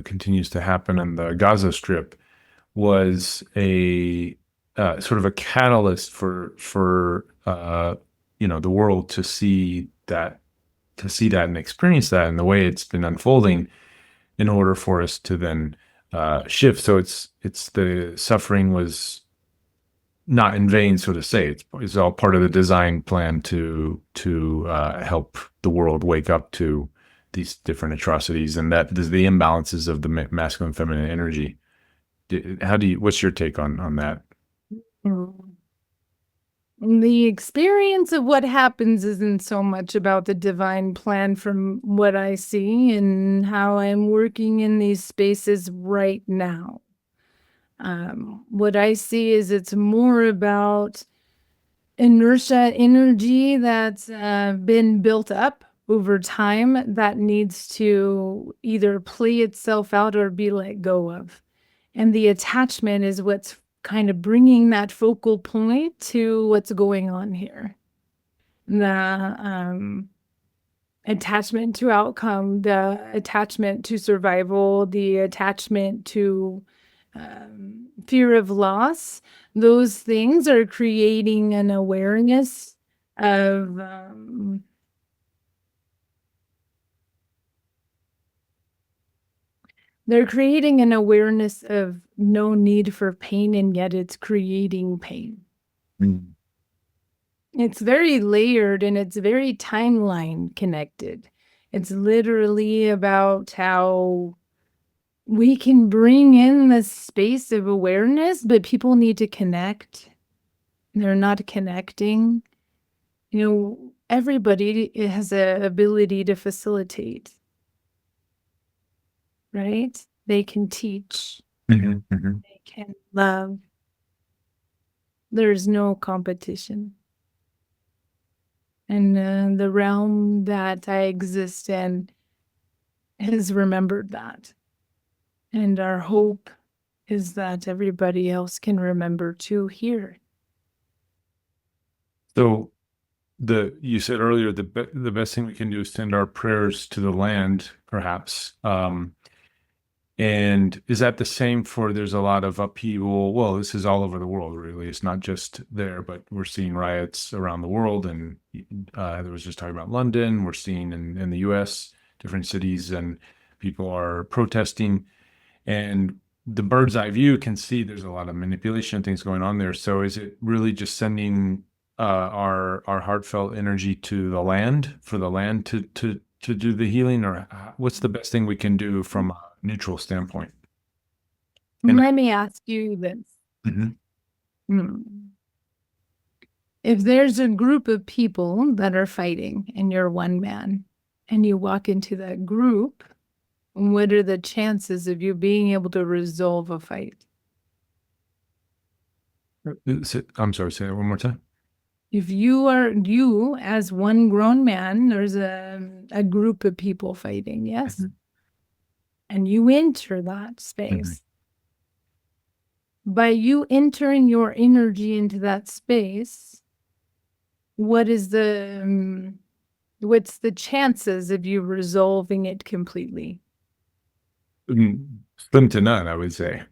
continues to happen on the Gaza Strip was a sort of a catalyst for the world to see that and experience that and the way it's been unfolding in order for us to then shift. So it's the suffering was not in vain, so to say. It's all part of the design plan to help the world wake up to these different atrocities, and that there's the imbalances of the masculine and feminine energy. What's your take on that? The experience of what happens isn't so much about the divine plan from what I see and how I'm working in these spaces right now. What I see is it's more about inertia energy that's been built up over time that needs to either play itself out or be let go of. And the attachment is what's kind of bringing that focal point to what's going on here. The attachment to outcome, the attachment to survival, the attachment to fear of loss, those things are creating an awareness of they're creating an awareness of no need for pain, and yet it's creating pain. Mm. It's very layered and it's very timeline connected. It's literally about how we can bring in this space of awareness, but people need to connect. They're not connecting. Everybody has an ability to facilitate, right? They can teach. Mm-hmm, mm-hmm. They can love. There's no competition. And the realm that I exist in has remembered that. And our hope is that everybody else can remember too here. So you said earlier the best thing we can do is send our prayers to the land, perhaps. And is that the same for there's a lot of upheaval? Well, this is all over the world, really. It's not just there, but we're seeing riots around the world. And there was just talking about London. We're seeing in the US, different cities, and people are protesting. And the bird's eye view can see there's a lot of manipulation things going on there. So is it really just sending our heartfelt energy to the land for the land to do the healing, or what's the best thing we can do from a neutral standpoint? Let me ask you this. Mm-hmm. If there's a group of people that are fighting and you're one man and you walk into that group, what are the chances of you being able to resolve a fight? I'm sorry, say that one more time. If you as one grown man, there's a group of people fighting, yes? Mm-hmm. And you enter that space. Mm-hmm. By you entering your energy into that space, what's the chances of you resolving it completely? Slim to none, I would say.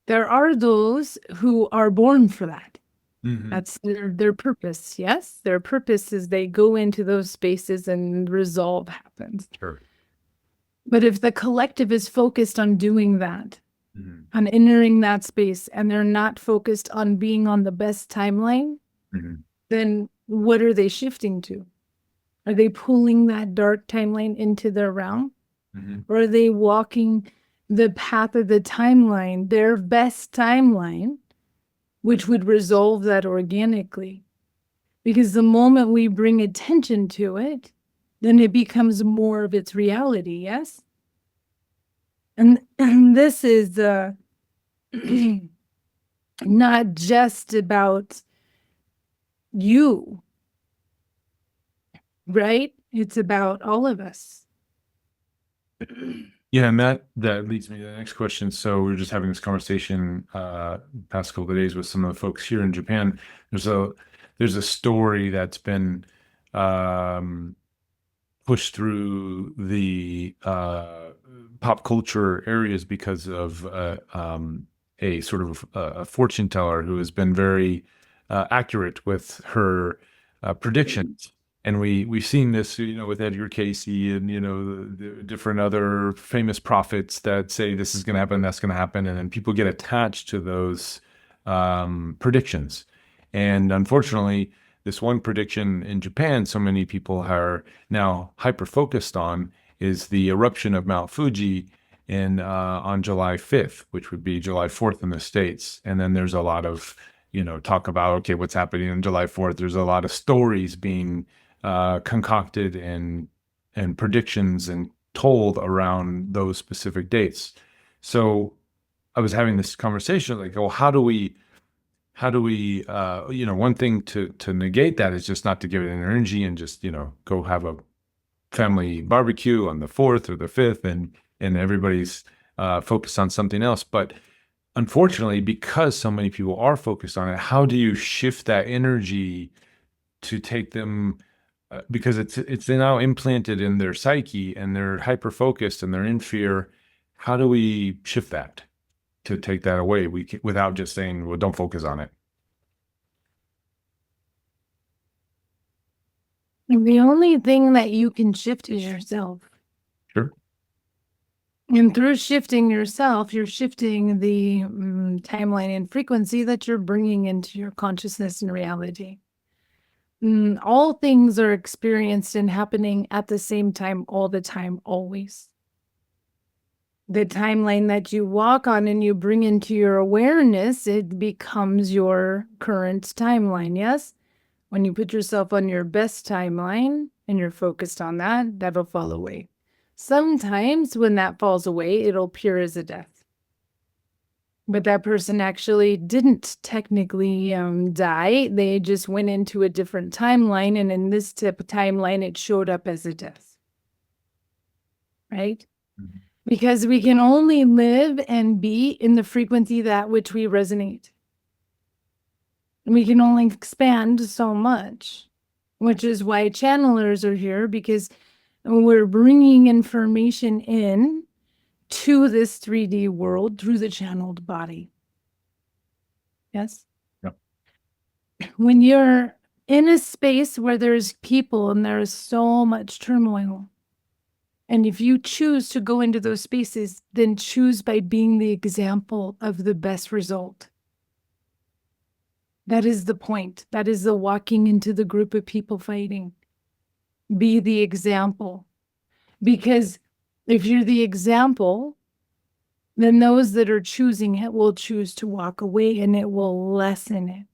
There are those who are born for that. Mm-hmm. That's their purpose. Yes, their purpose is they go into those spaces and resolve happens. Sure. But if the collective is focused on doing that, mm-hmm. on entering that space, and they're not focused on being on the best timeline, mm-hmm. then what are they shifting to? Are they pulling that dark timeline into their realm? Mm-hmm. Or are they walking the path of the timeline, their best timeline, which would resolve that organically? Because the moment we bring attention to it, then it becomes more of its reality, yes? And this is not just about you, right? It's about all of us. Yeah, and that leads me to the next question. So we were just having this conversation past couple of days with some of the folks here in Japan. There's a story that's been um, pushed through the pop culture areas because of a sort of a fortune teller who has been very accurate with her predictions. And we've seen this, with Edgar Casey and the different other famous prophets that say this is going to happen, that's going to happen, and then people get attached to those predictions. And unfortunately, this one prediction in Japan, so many people are now hyper focused on, is the eruption of Mount Fuji on July 5th, which would be July 4th in the States. And then there's a lot of talk about, okay, what's happening on July 4th. There's a lot of stories being concocted and predictions and told around those specific dates. So I was having this conversation like, well, how do we one thing to negate that is just not to give it an energy and just go have a family barbecue on the 4th or the 5th and everybody's focused on something else. But unfortunately, because so many people are focused on it, how do you shift that energy to take them because it's now implanted in their psyche and they're hyper focused and they're in fear. How do we shift that to take that away without just saying, well, don't focus on it? The only thing that you can shift is yourself. Sure. And through shifting yourself, you're shifting the timeline and frequency that you're bringing into your consciousness and reality. All things are experienced and happening at the same time, all the time, always. The timeline that you walk on and you bring into your awareness, it becomes your current timeline, yes? When you put yourself on your best timeline and you're focused on that, that'll fall away. Sometimes when that falls away, it'll appear as a death. But that person actually didn't technically die. They just went into a different timeline. And in this type of timeline, it showed up as a death. Right? Mm-hmm. Because we can only live and be in the frequency that which we resonate. And we can only expand so much, which is why channelers are here, because we're bringing information in to this 3D world through the channeled body. Yes? Yep. When you're in a space where there's people and there's so much turmoil, and if you choose to go into those spaces, then choose by being the example of the best result. That is the point. That is the walking into the group of people fighting. Be the example. Because if you're the example, then those that are choosing it will choose to walk away and it will lessen it.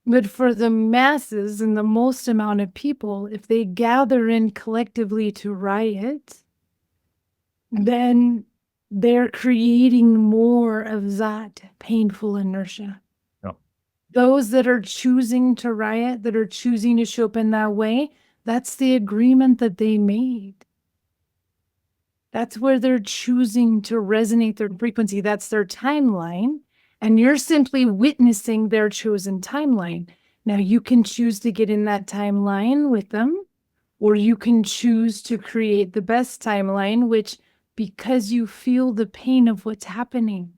But for the masses and the most amount of people, if they gather in collectively to riot, then they're creating more of that painful inertia. Yep. Those that are choosing to riot, that are choosing to show up in that way, that's the agreement that they made. That's where they're choosing to resonate their frequency. That's their timeline. And you're simply witnessing their chosen timeline. Now you can choose to get in that timeline with them, or you can choose to create the best timeline, which because you feel the pain of what's happening,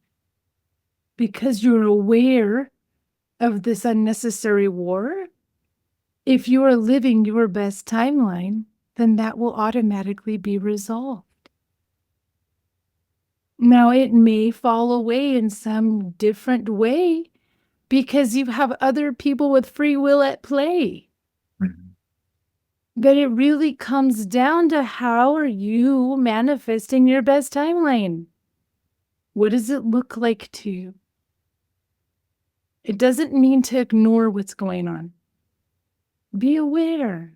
because you're aware of this unnecessary war, if you are living your best timeline, then that will automatically be resolved. Now, it may fall away in some different way because you have other people with free will at play. Mm-hmm. But it really comes down to how are you manifesting your best timeline? What does it look like to you? It doesn't mean to ignore what's going on. Be aware.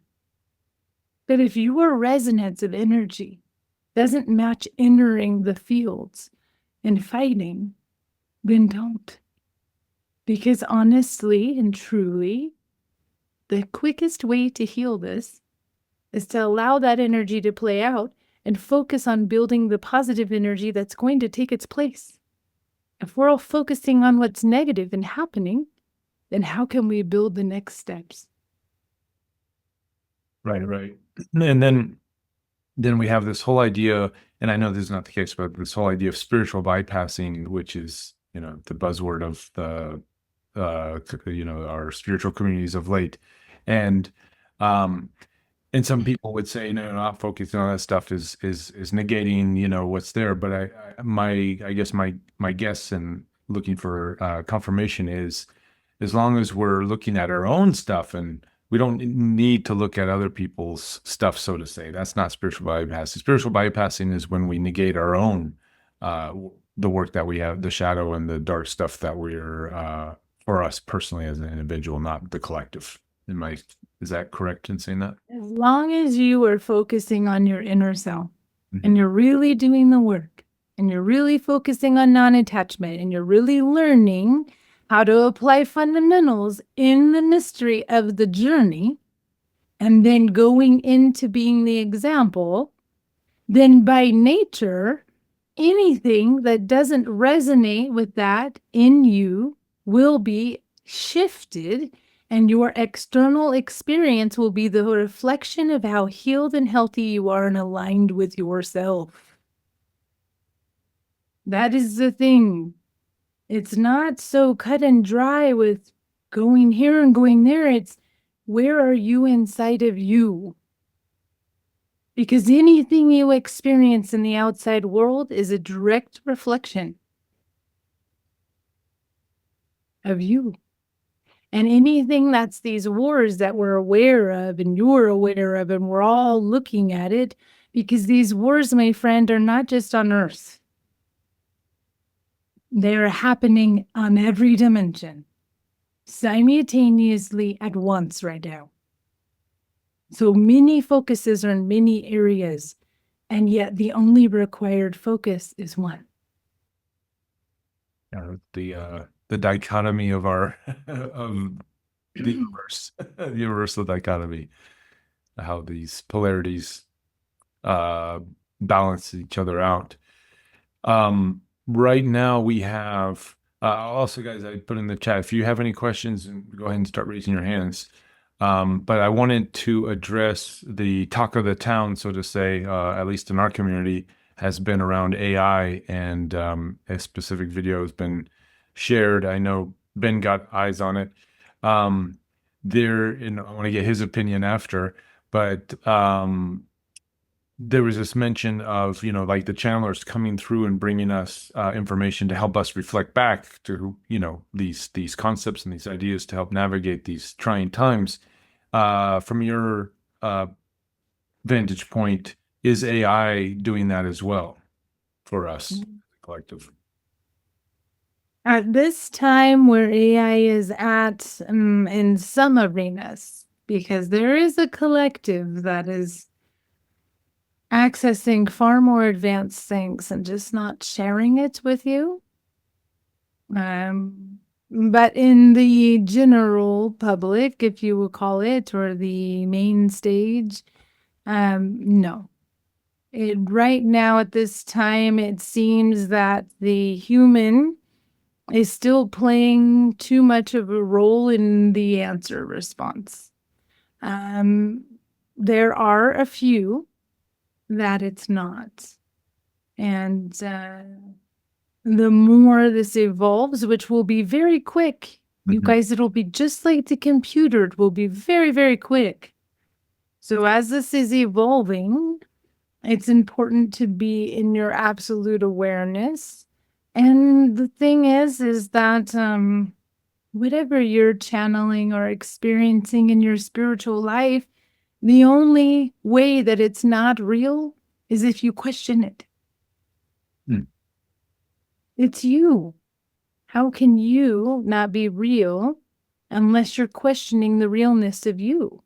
But if your resonance of energy doesn't match entering the fields and fighting, then don't. Because honestly and truly, the quickest way to heal this is to allow that energy to play out and focus on building the positive energy that's going to take its place. If we're all focusing on what's negative and happening, then how can we build the next steps? Right, right. And then we have this whole idea, and I know this is not the case, but this whole idea of spiritual bypassing, which is, the buzzword of the, our spiritual communities of late. And, and some people would say, no, not focusing on that stuff is negating, what's there. But I guess my guess and looking for confirmation is, as long as we're looking at our own stuff, and we don't need to look at other people's stuff, so to say. That's not spiritual bypassing. Spiritual bypassing is when we negate our own, the work that we have, the shadow and the dark stuff that we're, for us personally as an individual, not the collective. Is that correct in saying that? As long as you are focusing on your inner self Mhm. and you're really doing the work and you're really focusing on non-attachment and you're really learning how to apply fundamentals in the mystery of the journey and then going into being the example, then by nature, anything that doesn't resonate with that in you will be shifted, and your external experience will be the reflection of how healed and healthy you are and aligned with yourself. That is the thing. It's not so cut and dry with going here and going there. It's where are you inside of you? Because anything you experience in the outside world is a direct reflection of you. And anything that's these wars that we're aware of and you're aware of, and we're all looking at it, because these wars, my friend, are not just on Earth. They're happening on every dimension, simultaneously at once right now. So many focuses are in many areas, and yet the only required focus is one. The dichotomy of our of the universe, the universal dichotomy, how these polarities balance each other out. Right now we have also, guys, I put in the chat, if you have any questions, go ahead and start raising your hands. But I wanted to address the talk of the town, so to say, at least in our community, has been around AI, and a specific video has been shared. I know Ben got eyes on it. And I want to get his opinion after, but there was this mention of, like the channelers coming through and bringing us information to help us reflect back to, these concepts and these ideas to help navigate these trying times. From your vantage point, is AI doing that as well for us, collective? At this time where AI is at in some arenas, because there is a collective that is accessing far more advanced things and just not sharing it with you. But in the general public, if you will call it, or the main stage, no. Right now at this time, it seems that the human is still playing too much of a role in the answer response. There are a few that it's not. And the more this evolves, which will be very quick, you guys, it'll be just like the computer. It will be very, very quick. So as this is evolving, it's important to be in your absolute awareness. And the thing is that whatever you're channeling or experiencing in your spiritual life, the only way that it's not real is if you question it. It's you. How can you not be real unless you're questioning the realness of you?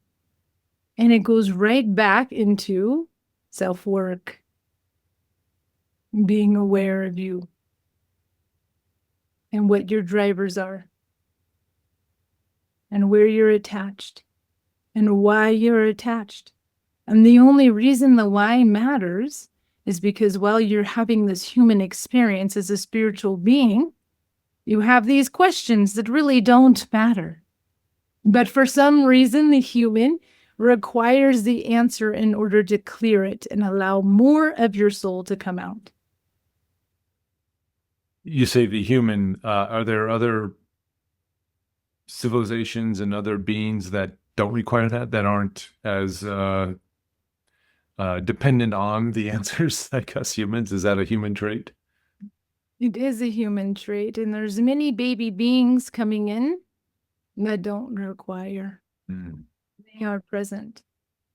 And it goes right back into self-work, being aware of you and what your drivers are and where you're attached and why you're attached And the only reason the why matters is because while you're having this human experience as a spiritual being, you have these questions that really don't matter. But for some reason, the human requires the answer in order to clear it and allow more of your soul to come out. You say the human, are there other civilizations and other beings that don't require that aren't as dependent on the answers like us humans? Is that a human trait? It is a human trait, and there's many baby beings coming in that don't require. They are present.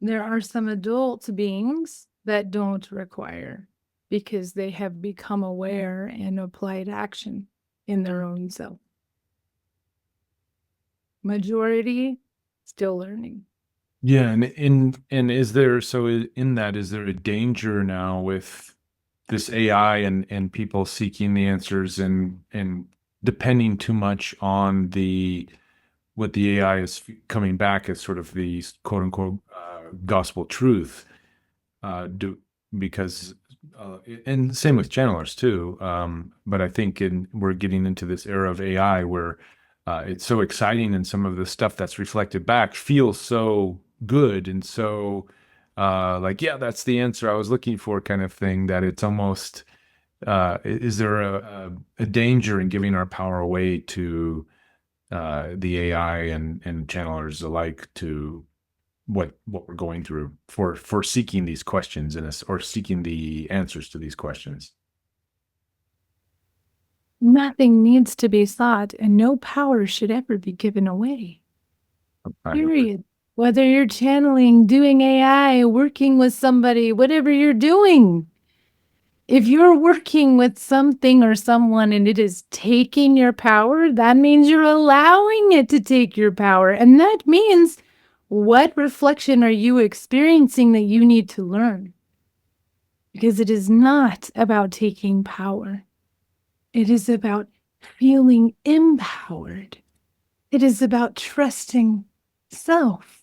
There are some adult beings that don't require because they have become aware and applied action in their own self. Majority still learning. Yeah, and is there, so in that, is there a danger now with this AI and people seeking the answers and depending too much on what the AI is coming back as sort of the quote unquote gospel truth? Because and same with channelers too. But I think we're getting into this era of AI where it's so exciting, and some of the stuff that's reflected back feels so good and so like, yeah, that's the answer I was looking for, kind of thing, that it's almost is there a danger in giving our power away to the AI and channelers alike, to what we're going through for seeking these questions or seeking the answers to these questions? Nothing needs to be sought, and no power should ever be given away. Period. Whether you're channeling, doing AI, working with somebody, whatever you're doing, if you're working with something or someone and it is taking your power, that means you're allowing it to take your power. And that means, what reflection are you experiencing that you need to learn? Because it is not about taking power. It is about feeling empowered. It is about trusting self.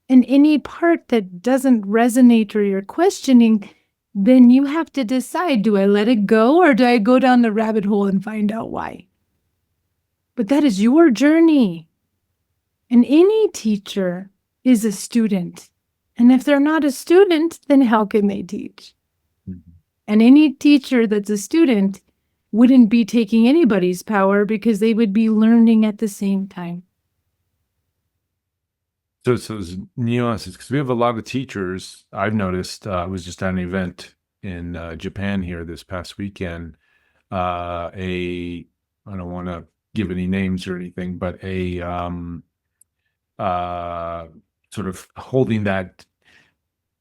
And any part that doesn't resonate or you're questioning, then you have to decide, do I let it go or do I go down the rabbit hole and find out why? But that is your journey. And any teacher is a student. And if they're not a student, then how can they teach? Mm-hmm. And any teacher that's a student wouldn't be taking anybody's power because they would be learning at the same time. So there's nuances, because we have a lot of teachers. I've noticed, I was just at an event in Japan here this past weekend. I don't want to give any names or anything, but a sort of holding that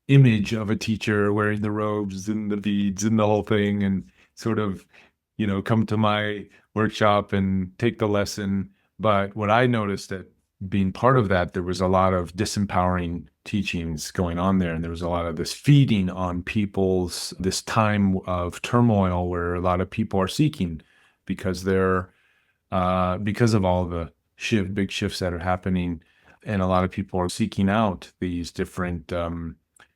image of a teacher wearing the robes and the beads and the whole thing, and sort of, come to my workshop and take the lesson. But what I noticed, that being part of that, there was a lot of disempowering teachings going on there. And there was a lot of this feeding on people's, this time of turmoil where a lot of people are seeking, because because of all the big shifts that are happening. And a lot of people are seeking out these different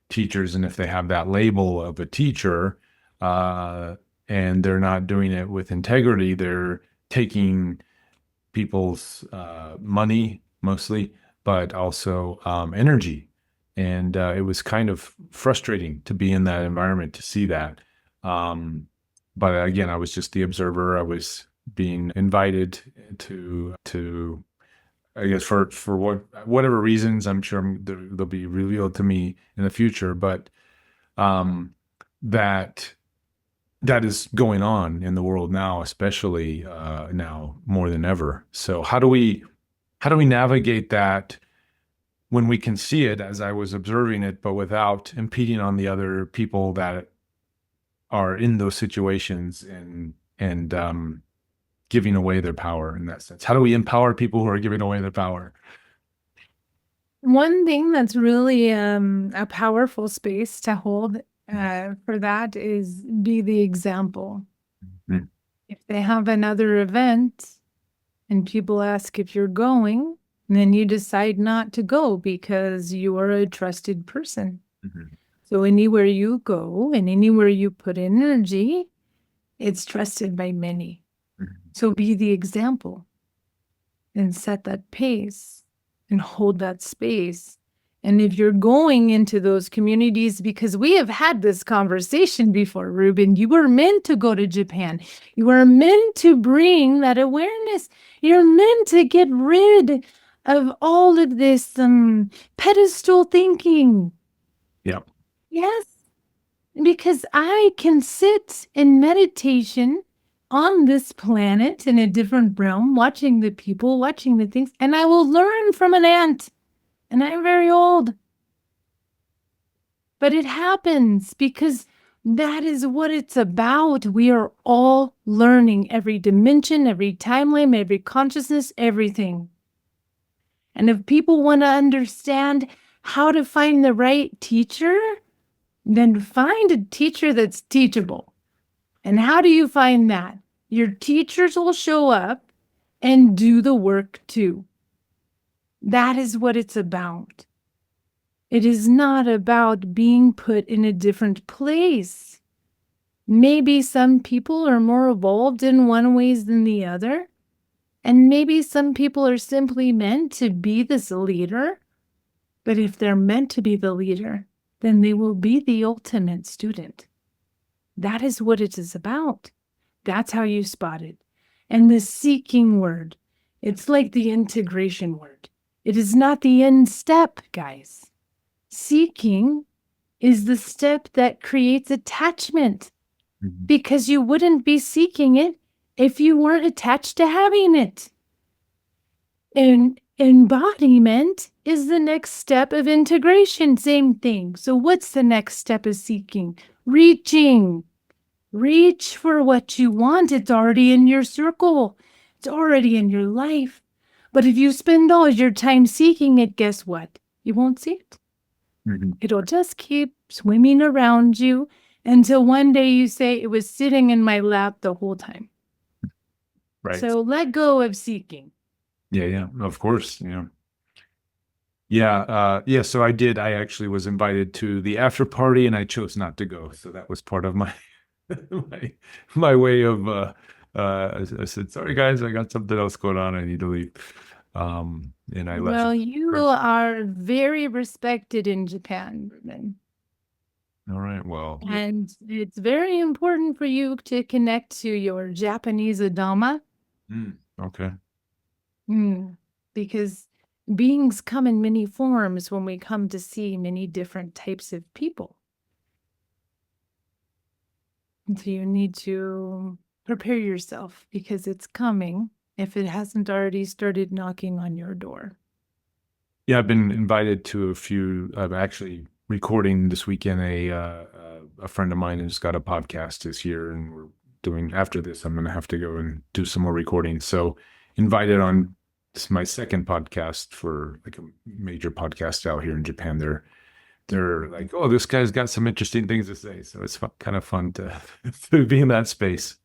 teachers. And if they have that label of a teacher, and they're not doing it with integrity, they're taking people's money mostly, but also energy. And it was kind of frustrating to be in that environment, to see that. But again, I was just the observer. I was being invited to I guess for whatever reasons, I'm sure they'll be revealed to me in the future. But that is going on in the world now, especially now more than ever. So how do we navigate that when we can see it as I was observing it, but without impeding on the other people that are in those situations and giving away their power in that sense? How do we empower people who are giving away their power? One thing that's really a powerful space to hold for that is be the example. Mm-hmm. If they have another event and people ask if you're going, And then you decide not to go because you are a trusted person. Mhm. So anywhere you go and anywhere you put energy, it's trusted by many. Mhm. So be the example and set that pace and hold that space. And if you're going into those communities, because we have had this conversation before, Reuben, you were meant to go to Japan. You were meant to bring that awareness. You're meant to get rid of all of this pedestal thinking. Yeah. Yes, because I can sit in meditation on this planet in a different realm, watching the people, watching the things, and I will learn from an ant. And I'm very old. But it happens because that is what it's about. We are all learning every dimension, every timeline, every consciousness, everything. And if people want to understand how to find the right teacher, then find a teacher that's teachable. And how do you find that? Your teachers will show up and do the work too. That is what it's about. It is not about being put in a different place. Maybe some people are more evolved in one ways than the other. And maybe some people are simply meant to be this leader. But if they're meant to be the leader, then they will be the ultimate student. That is what it is about. That's how you spot it. And the seeking word, it's like the integration word. It is not the end step, guys. Seeking is the step that creates attachment, Mhm. because you wouldn't be seeking it if you weren't attached to having it. And embodiment is the next step of integration, same thing. So what's the next step of seeking? Reaching. Reach for what you want. It's already in your circle. It's already in your life. But if you spend all your time seeking it, guess what? You won't see it. Mhm. It'll just keep swimming around you until one day you say, it was sitting in my lap the whole time. Right. So let go of seeking. Yeah, yeah, of course. Yeah. Yeah, so I actually was invited to the after party and I chose not to go. So that was part of my my way of I said, sorry guys, I got something else going on. I need to leave. And I left. Well, you are very respected in Japan, Reuben. All right, well, And it's very important for you to connect to your Japanese Adama. okay. Because beings come in many forms when we come to see many different types of people. And so you need to prepare yourself because it's coming if it hasn't already started knocking on your door. Yeah, I've been invited to a few. I'm actually recording this weekend. A friend of mine who's got a podcast is here, and we're doing. After this, I'm going to have to go and do some more recording. So, invited on this is my second podcast for like a major podcast out here in Japan. They're like, oh, this guy's got some interesting things to say. So it's kind of fun to to be in that space,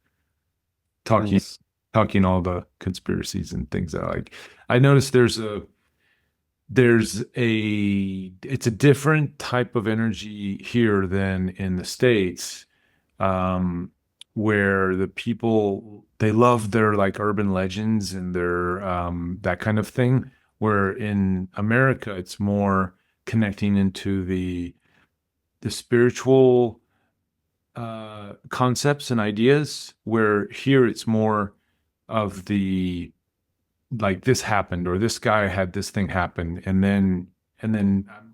talking Nice. talking all the conspiracies and things that I like. I noticed it's a different type of energy here than in the States, where the people, they love their like urban legends and their that kind of thing, where in America it's more connecting into the spiritual concepts and ideas, where here it's more of the like this happened or this guy had this thing happen, and then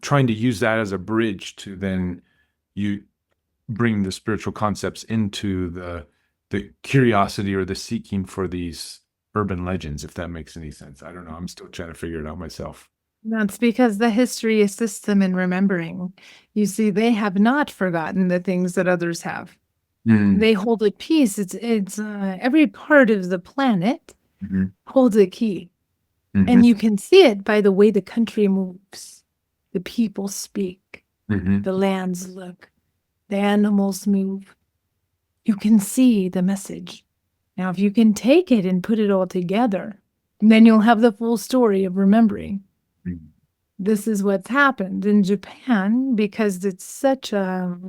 trying to use that as a bridge to then you bring the spiritual concepts into the curiosity or the seeking for these urban legends, if that makes any sense. I don't know, I'm still trying to figure it out myself. That's because the history assists them in remembering. You see, they have not forgotten the things that others have. They hold a piece. It's every part of the planet Mhm. holds a key. Mhm. And you can see it by the way the country moves. The people speak. Mhm. The lands look. The animals move. You can see the message. Now, if you can take it and put it all together, And then you'll have the full story of remembering. Mhm. This is what's happened in Japan because it's such a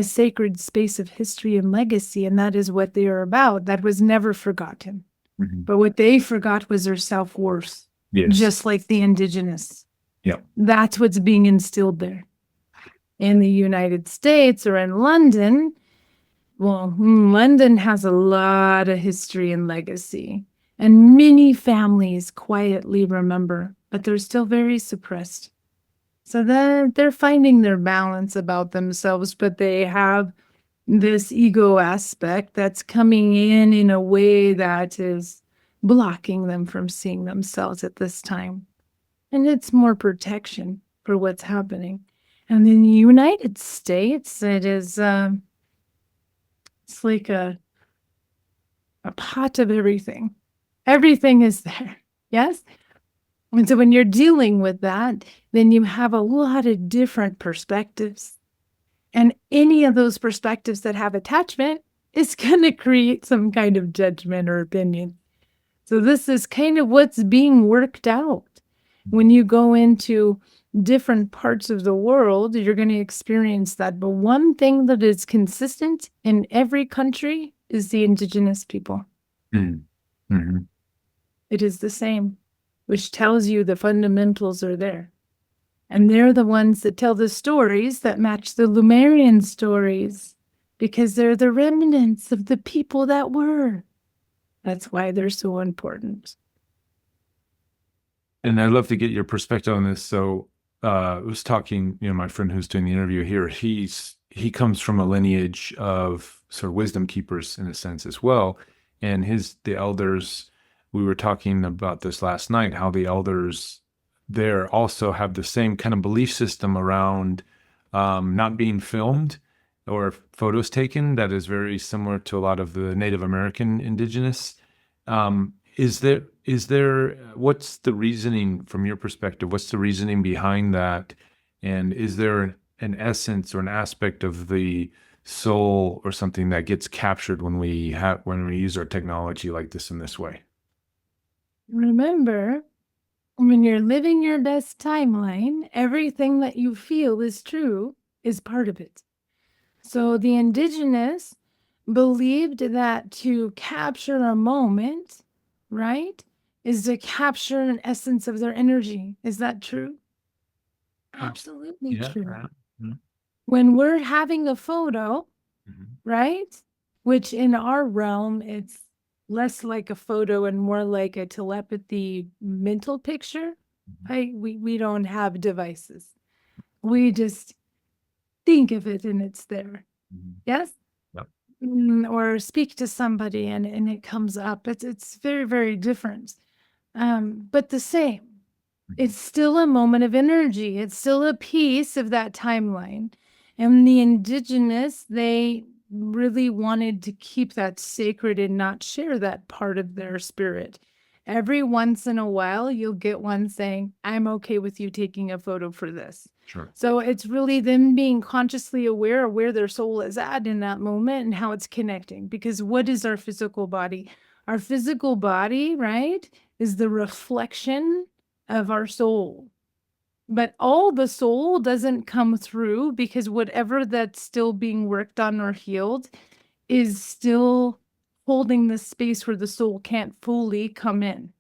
sacred space of history and legacy, and that is what they are about. That was never forgotten. Mhm. But what they forgot was their self-worth, Yes. just like the indigenous. Yeah. That's what's being instilled there. In the United States or in London, well, London has a lot of history and legacy, and many families quietly remember, but they're still very suppressed. So they're finding their balance about themselves, but they have this ego aspect that's coming in a way that is blocking them from seeing themselves at this time. And it's more protection for what's happening. And in the United States, it is it's like a pot of everything. Everything is there. Yes? And so when you're dealing with that, then you have a lot of different perspectives. And any of those perspectives that have attachment is going to create some kind of judgment or opinion. So this is kind of what's being worked out. When you go into different parts of the world, you're going to experience that. But one thing that is consistent in every country is the indigenous people. Mm-hmm. It is the same, which tells you the fundamentals are there. And they're the ones that tell the stories that match the Lemurian stories, because they're the remnants of the people that were. That's why they're so important. And I'd love to get your perspective on this. So I was talking, my friend who's doing the interview here, he comes from a lineage of sort of wisdom keepers in a sense as well. And the elders, we were talking about this last night, how the elders there also have the same kind of belief system around not being filmed or photos taken that is very similar to a lot of the Native American indigenous. Is there, what's the reasoning from your perspective? What's the reasoning behind that? And is there an essence or an aspect of the soul or something that gets captured when we use our technology like this in this way? Remember, when you're living your best timeline, everything that you feel is true is part of it. So the indigenous believed that to capture a moment, right, is to capture an essence of their energy. Is that true? Absolutely true. Mm-hmm. When we're having a photo, Mm-hmm. right, which in our realm, it's less like a photo and more like a telepathy mental picture. We don't have devices. We just think of it and it's there. Mm-hmm. Yes? Yep. Or speak to somebody and it comes up. It's very, very different. But the same. It's still a moment of energy. It's still a piece of that timeline. And the indigenous, they really wanted to keep that sacred and not share that part of their spirit. Every once in a while, you'll get one saying, I'm okay with you taking a photo for this. Sure. So it's really them being consciously aware of where their soul is at in that moment and how it's connecting. Because what is our physical body? Our physical body, right, is the reflection of our soul. But all the soul doesn't come through because whatever that's still being worked on or healed is still holding the space where the soul can't fully come in.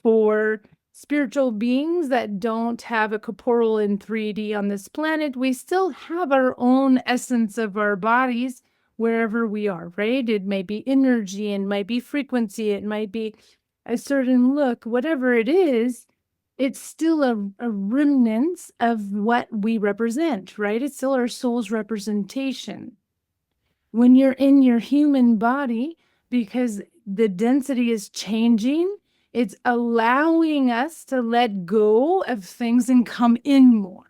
For spiritual beings that don't have a corporeal in 3D on this planet, we still have our own essence of our bodies wherever we are, right? It may be energy, it might be frequency, it might be a certain look, whatever it is, it's still a remnant of what we represent, right? It's still our soul's representation. When you're in your human body, because the density is changing, it's allowing us to let go of things and come in more.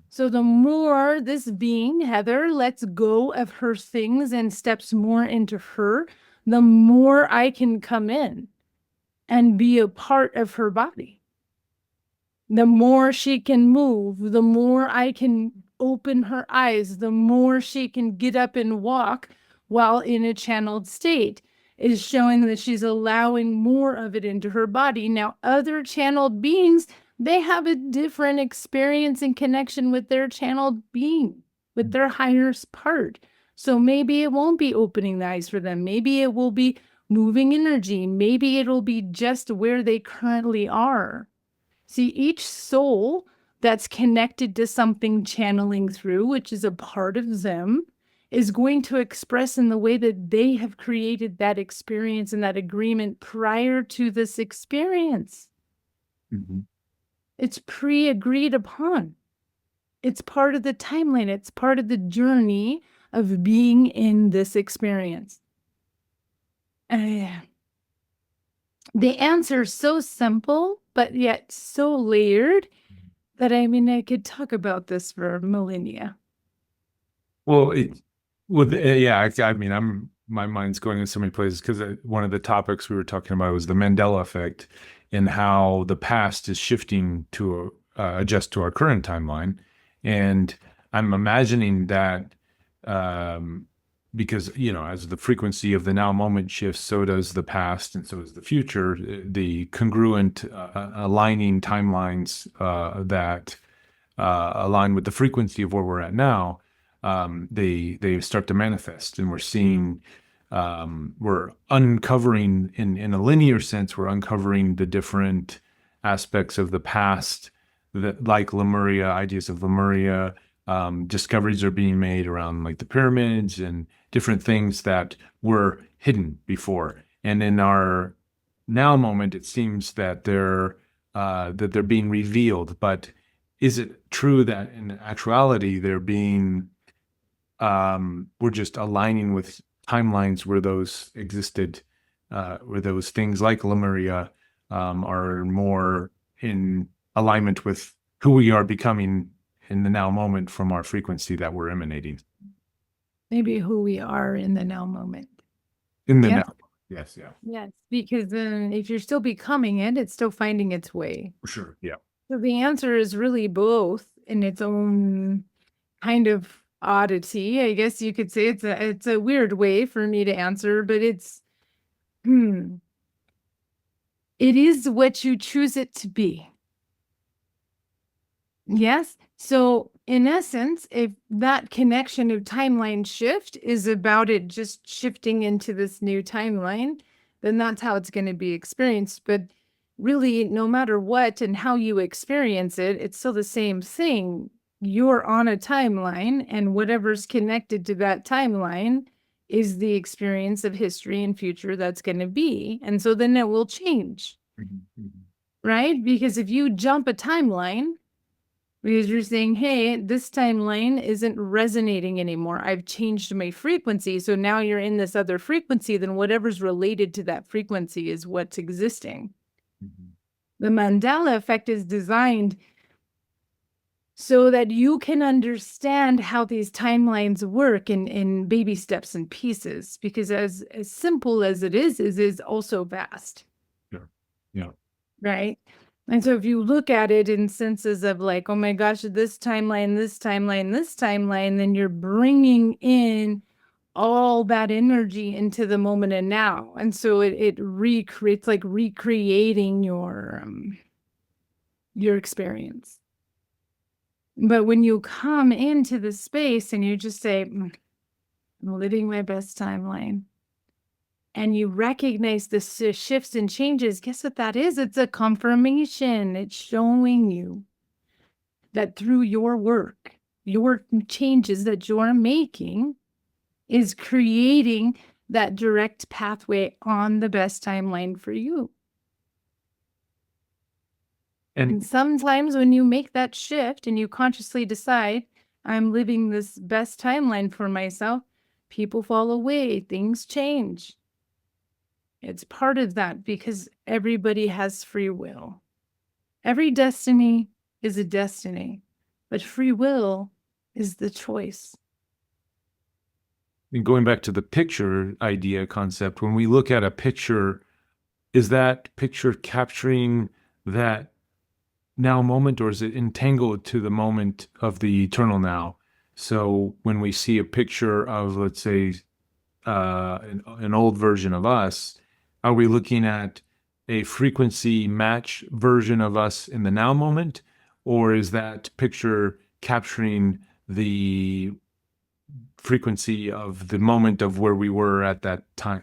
So the more this being, Heather, lets go of her things and steps more into her, the more I can come in and be a part of her body. The more she can move, the more I can open her eyes, the more she can get up and walk while in a channeled state. is showing that she's allowing more of it into her body. Now, other channeled beings, they have a different experience and connection with their channeled being, with their highest part. So maybe it won't be opening the eyes for them. Maybe it will be moving energy. Maybe it'll be just where they currently are. See, each soul that's connected to something channeling through, which is a part of them, is going to express in the way that they have created that experience and that agreement prior to this experience. Mm-hmm. It's pre-agreed upon. It's part of the timeline. It's part of the journey of being in this experience. The answer is so simple, but yet so layered that I could talk about this for millennia. Well, my mind's going in so many places because one of the topics we were talking about was the Mandela effect and how the past is shifting to adjust to our current timeline. And I'm imagining that because, as the frequency of the now moment shifts, so does the past and so does the future, the congruent aligning timelines that align with the frequency of where we're at now. They start to manifest, and we're seeing, we're uncovering in a linear sense, we're uncovering the different aspects of the past that, like Lemuria, ideas of Lemuria, discoveries are being made around like the pyramids and different things that were hidden before. And in our now moment, it seems that they're being revealed. But is it true that in actuality they're being we're just aligning with timelines where those existed, where those things like Lemuria are more in alignment with who we are becoming in the now moment from our frequency that we're emanating? Maybe who we are in the now moment. In the Yeah. now. Yes, yeah. Yes, because if you're still becoming it, it's still finding its way. For sure. Yeah. So the answer is really both in its own kind of oddity. I guess you could say it's a weird way for me to answer, but it is what you choose it to be. Yes. So in essence, if that connection of timeline shift is about it just shifting into this new timeline, then that's how it's going to be experienced. But really, no matter what and how you experience it, it's still the same thing. You're on a timeline, and whatever's connected to that timeline is the experience of history and future that's going to be. And so then it will change, right? Because if you jump a timeline, because you're saying, hey, this timeline isn't resonating anymore. I've changed my frequency. So now you're in this other frequency, then whatever's related to that frequency is what's existing. The Mandela effect is designed so that you can understand how these timelines work in baby steps and pieces, because as simple as it is also vast. Sure. Yeah. Right? And so if you look at it in senses of like, oh my gosh, this timeline, this timeline, this timeline, then you're bringing in all that energy into the moment and now. And so it recreates, like recreating your experience. But when you come into the space and you just say, I'm living my best timeline, and you recognize the shifts and changes, guess what that is? It's a confirmation. It's showing you that through your work, your changes that you're making is creating that direct pathway on the best timeline for you. And sometimes when you make that shift and you consciously decide, I'm living this best timeline for myself, people fall away, things change. It's part of that because everybody has free will. Every destiny is a destiny, but free will is the choice. And going back to the picture idea concept, when we look at a picture, is that picture capturing that now moment, or is it entangled to the moment of the eternal now? So when we see a picture of, let's say, an old version of us, are we looking at a frequency match version of us in the now moment, or is that picture capturing the frequency of the moment of where we were at that time?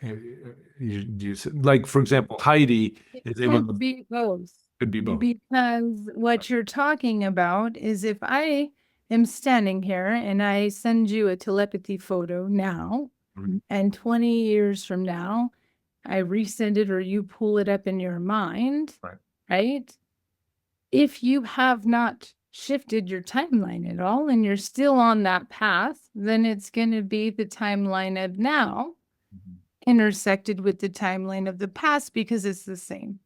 Like, for example, Heidi is able to Could be both. could be both. Because what you're talking about is if I am standing here and I send you a telepathy photo now, Mhm. and 20 years from now, I resend it or you pull it up in your mind, Right. right? If you have not shifted your timeline at all and you're still on that path, then it's going to be the timeline of now Mhm. intersected with the timeline of the past because it's the same.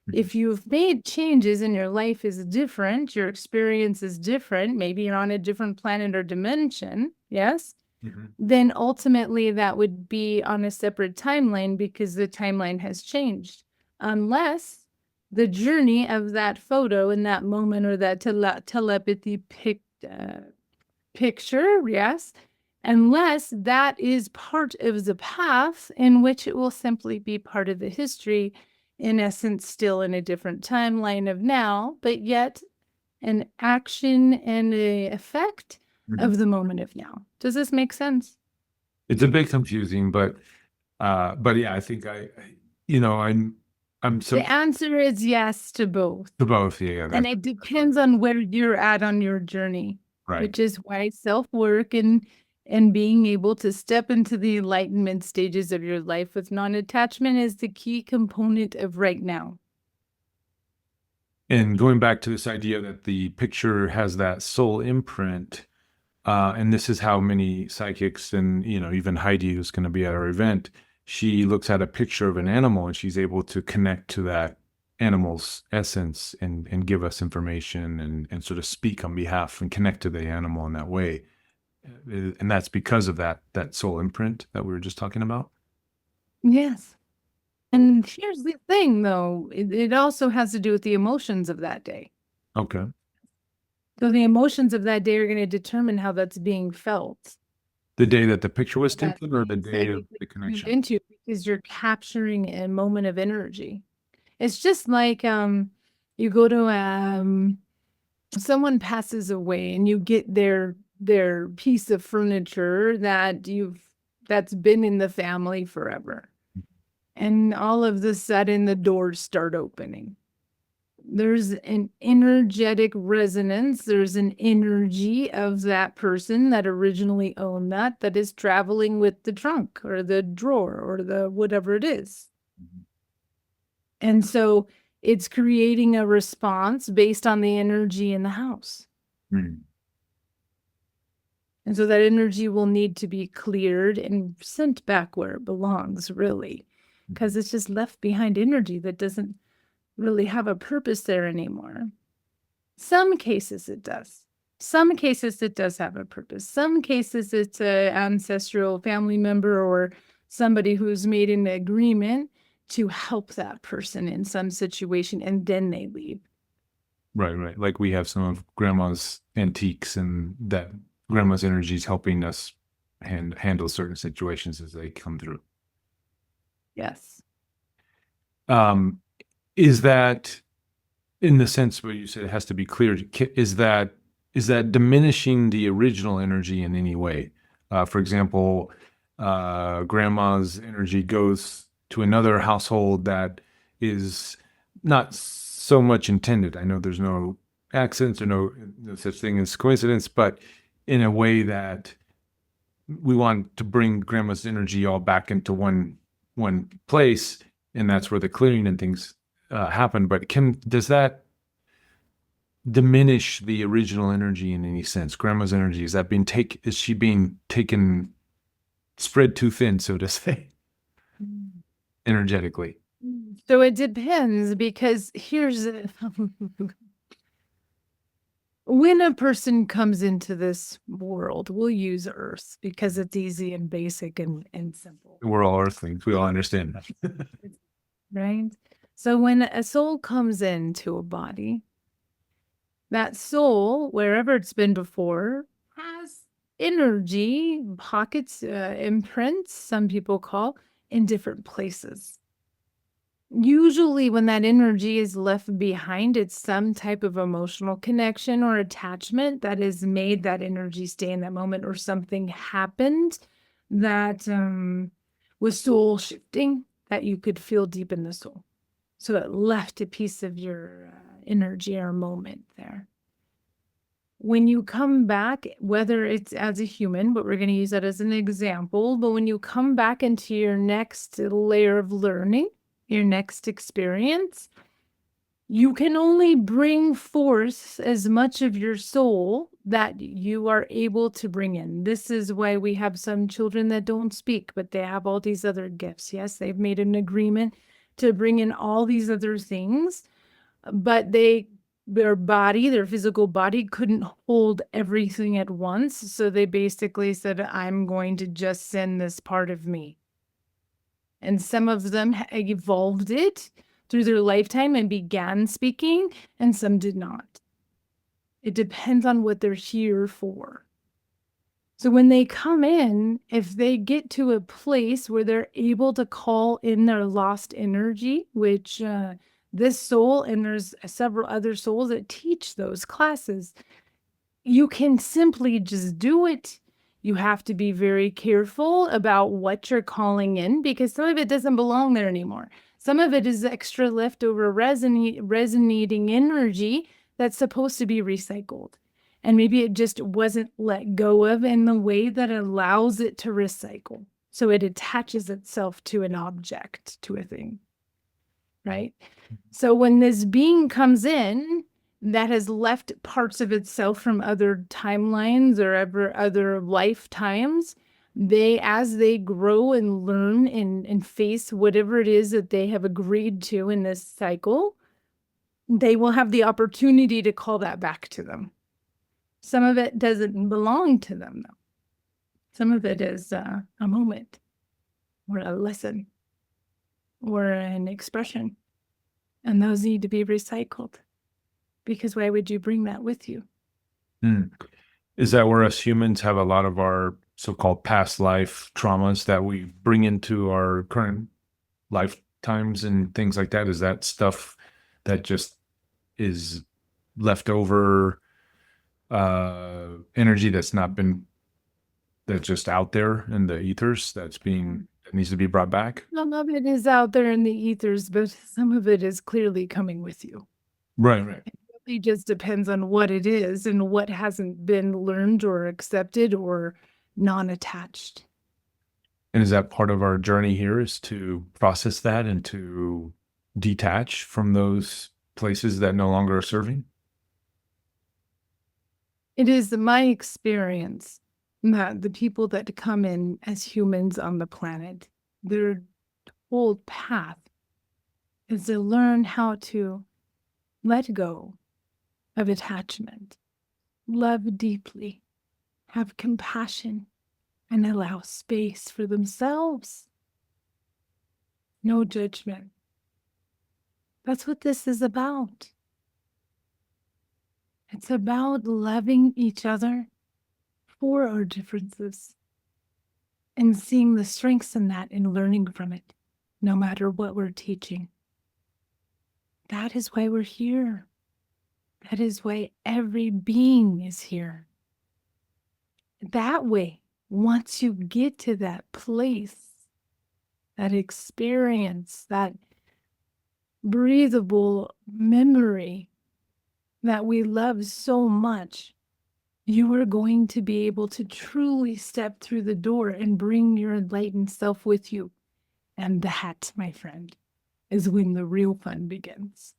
Mhm. If you've made changes and your life is different, your experience is different, maybe you're on a different planet or dimension, yes, Mhm. then ultimately that would be on a separate timeline because the timeline has changed. Unless the journey of that photo in that moment or that telepathy picture, yes, unless that is part of the path in which it will simply be part of the history, in essence, still in a different timeline of now, but yet an action and a effect Mhm. of the moment of now. Does this make sense? It's a bit confusing, but yeah, I think I'm so The answer is yes to both. to both. Yeah, And that's it depends on where you're at on your journey, right. which is why self-work and being able to step into the enlightenment stages of your life with non-attachment is the key component of right now. And going back to this idea that the picture has that soul imprint, and this is how many psychics and even Heidi, who's going to be at our event, she looks at a picture of an animal and she's able to connect to that animal's essence and give us information and sort of speak on behalf and connect to the animal in that way. And that's because of that soul imprint that we were just talking about. Yes. And here's the thing, though, it also has to do with the emotions of that day. Okay. So the emotions of that day are going to determine how that's being felt. The day that the picture was That's taken or the day of psychically the tuned connection? into because you're capturing a moment of energy. It's just like you go to someone passes away and you get their piece of furniture that's been in the family forever. And all of a sudden the doors start opening. There's an energetic resonance. There's an energy of that person that originally owned that is traveling with the trunk or the drawer or the whatever it is. And so it's creating a response based on the energy in the house. Hmm. And so that energy will need to be cleared and sent back where it belongs, really, because it's just left behind energy that doesn't really have a purpose there anymore. Some cases it does. Some cases it does have a purpose. Some cases it's an ancestral family member or somebody who's made an agreement to help that person in some situation and then they leave. Right. Like we have some of grandma's antiques and that grandma's energy is helping us handle certain situations as they come through. Yes. Is that in the sense where you said it has to be clear? Is that diminishing the original energy in any way? For example, grandma's energy goes to another household that is not so much intended. I know there's no accidents or no such thing as coincidence, but in a way that we want to bring grandma's energy all back into one place, and that's where the clearing and things happen. But does that diminish the original energy in any sense? Grandma's energy, is she being taken, spread too thin, so to say, energetically? So it depends because here's when a person comes into this world, we'll use Earth because it's easy and basic and simple. We're all earthlings. We all understand that. Right? So when a soul comes into a body, that soul, wherever it's been before, has energy, pockets, imprints, some people call, in different places. Usually when that energy is left behind, it's some type of emotional connection or attachment that has made that energy stay in that moment, or something happened that was soul shifting that you could feel deep in the soul. So it left a piece of your energy or moment there. When you come back, whether it's as a human, but we're going to use that as an example, but when you come back into your next layer of learning, your next experience, you can only bring forth as much of your soul that you are able to bring in. This is why we have some children that don't speak, but they have all these other gifts. Yes, they've made an agreement to bring in all these other things, but their body, their physical body couldn't hold everything at once. So they basically said, I'm going to just send this part of me. And some of them evolved it through their lifetime and began speaking, and some did not. It depends on what they're here for. So when they come in, if they get to a place where they're able to call in their lost energy, which this soul, and there's several other souls that teach those classes, you can simply just do it. You have to be very careful about what you're calling in, because some of it doesn't belong there anymore. Some of it is extra leftover resonating energy that's supposed to be recycled. And maybe it just wasn't let go of in the way that allows it to recycle. So it attaches itself to an object, to a thing, right? So when this being comes in, that has left parts of itself from other timelines or other lifetimes, as they grow and learn and face whatever it is that they have agreed to in this cycle, they will have the opportunity to call that back to them. Some of it doesn't belong to them, though. Some of it is a moment or a lesson or an expression, and those need to be recycled. Because why would you bring that with you? Is that where us humans have a lot of our so-called past life traumas that we bring into our current lifetimes and things like that? Is that stuff that just is leftover energy that's just out there in the ethers that needs to be brought back? Some of it is out there in the ethers, but some of it is clearly coming with you. Right. It really just depends on what it is and what hasn't been learned or accepted or non-attached. And is that part of our journey here, is to process that and to detach from those places that no longer are serving? It is my experience that the people that come in as humans on the planet, their whole path is to learn how to let go of attachment, love deeply, have compassion, and allow space for themselves. No judgment. That's what this is about. It's about loving each other for our differences and seeing the strengths in that and learning from it, no matter what we're teaching. That is why we're here. That is why every being is here. That way, once you get to that place, that experience, that breathable memory that we love so much, you are going to be able to truly step through the door and bring your enlightened self with you. And that, my friend, is when the real fun begins.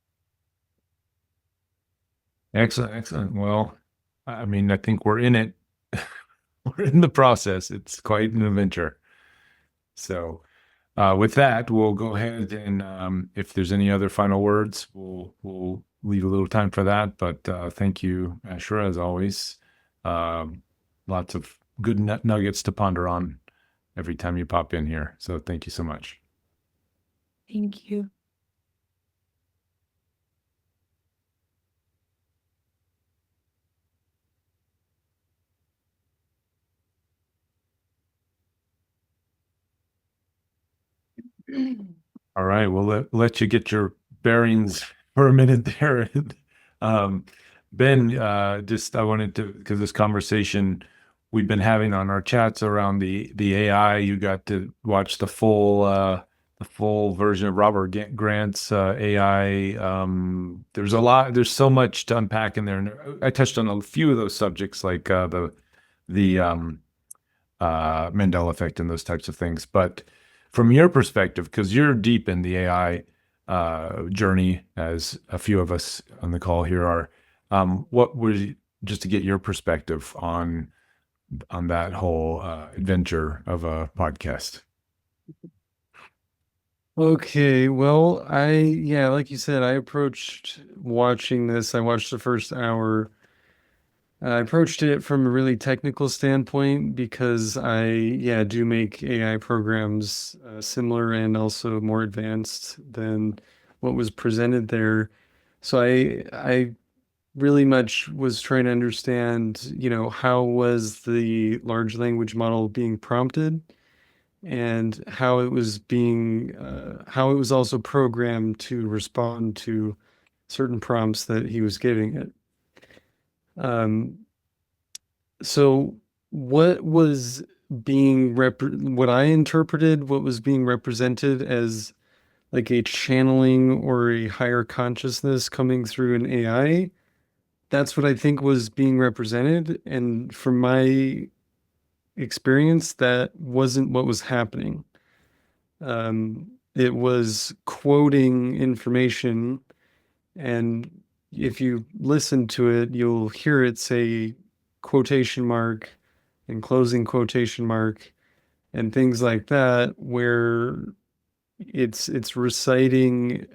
Excellent. Well, I mean, I think we're in it. We're in the process. It's quite an adventure. So with that, we'll go ahead and if there's any other final words, we'll leave a little time for that. But thank you, Asherah, as always. Lots of good nuggets to ponder on every time you pop in here. So thank you so much. Thank you. All right, we'll let you get your bearings for a minute there. um, Ben, just I wanted to, because this conversation we've been having on our chats around the AI, you got to watch the full version of Robert Grant's AI. There's so much to unpack in there, and I touched on a few of those subjects, like the Mandela effect and those types of things. But from your perspective, because you're deep in the AI journey, as a few of us on the call here are, what would just to get your perspective on that whole adventure of a podcast? Okay, well, yeah, like you said, I approached watching this. I watched the first hour. I approached it from a really technical standpoint because yeah, do make AI programs similar and also more advanced than what was presented there. So I really much was trying to understand, how was the large language model being prompted and how it was also programmed to respond to certain prompts that he was giving it. Um, so what was what I interpreted, what was being represented as like a channeling or a higher consciousness coming through an AI, that's what I think was being represented. And from my experience, that wasn't what was happening. It was quoting information, and if you listen to it, you'll hear it say quotation mark and closing quotation mark and things like that, where it's reciting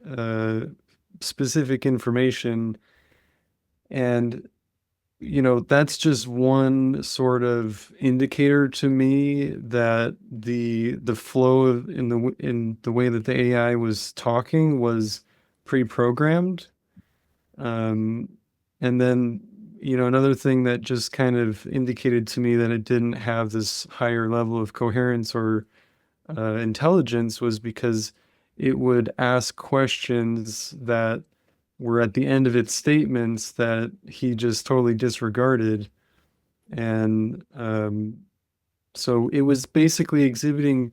specific information. And that's just one sort of indicator to me that the flow in the way that the AI was talking was pre-programmed. Um, and then, another thing that just kind of indicated to me that it didn't have this higher level of coherence or intelligence was because it would ask questions that were at the end of its statements that he just totally disregarded. And so it was basically exhibiting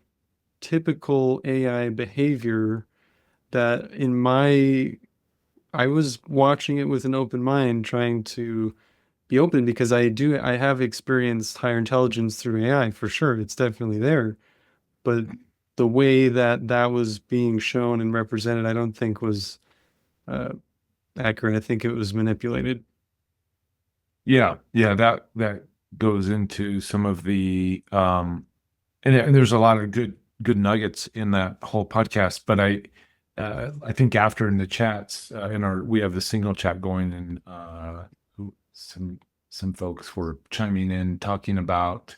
typical AI behavior that I was watching it with an open mind, trying to be open because I have experienced higher intelligence through AI for sure. It's definitely there. But the way that that was being shown and represented, I don't think was accurate. I think it was manipulated. Yeah, that goes into some of the and there's a lot of good nuggets in that whole podcast. But I think after in the chats we have the single chat going, and some folks were chiming in talking about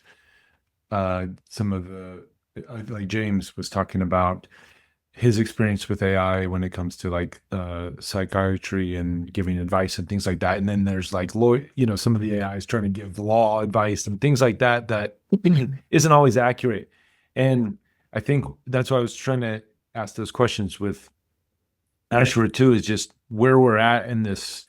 some of the like James was talking about his experience with AI when it comes to like psychiatry and giving advice and things like that. And then there's like some of the AIs trying to give law advice and things like that that isn't always accurate. And I think that's why I was trying to ask those questions with Asherah too, is just where we're at in this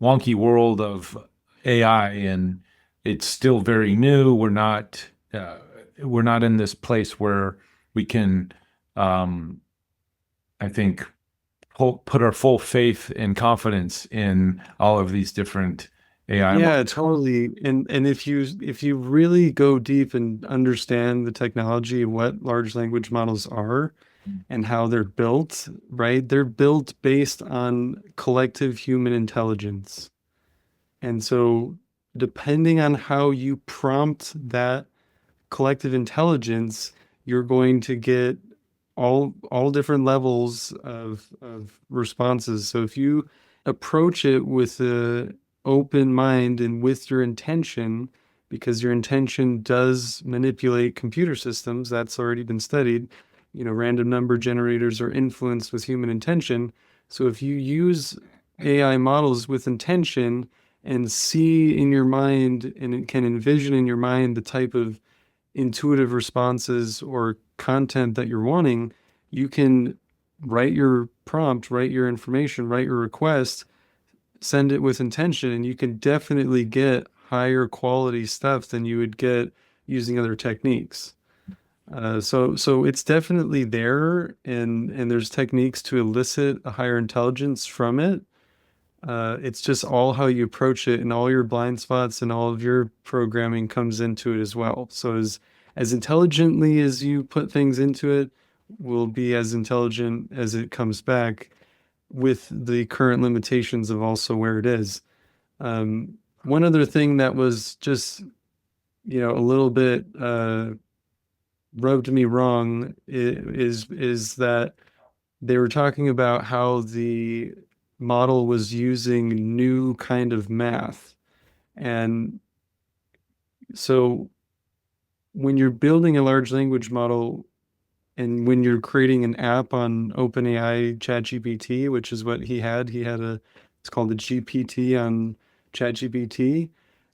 wonky world of AI, and it's still very new. We're not in this place where we can I think put our full faith and confidence in all of these different AI. Yeah, totally. And if you really go deep and understand the technology, what large language models are and how they're built, right? They're built based on collective human intelligence. And so depending on how you prompt that collective intelligence, you're going to get all different levels of responses. So if you approach it with a open mind and with your intention, because your intention does manipulate computer systems, that's already been studied. Random number generators are influenced with human intention. So if you use AI models with intention and see in your mind and it can envision in your mind the type of intuitive responses or content that you're wanting, you can write your prompt, write your information, write your request, send it with intention, and you can definitely get higher quality stuff than you would get using other techniques. So it's definitely there, and there's techniques to elicit a higher intelligence from it. It's just all how you approach it, and all your blind spots and all of your programming comes into it as well. So as intelligently as you put things into it, will be as intelligent as it comes back, with the current limitations of also where it is. One other thing that was just, a little bit rubbed me wrong is that they were talking about how the model was using new kind of math. And so when you're building a large language model, and when you're creating an app on OpenAI ChatGPT, which is what he had it's called the GPT on ChatGPT.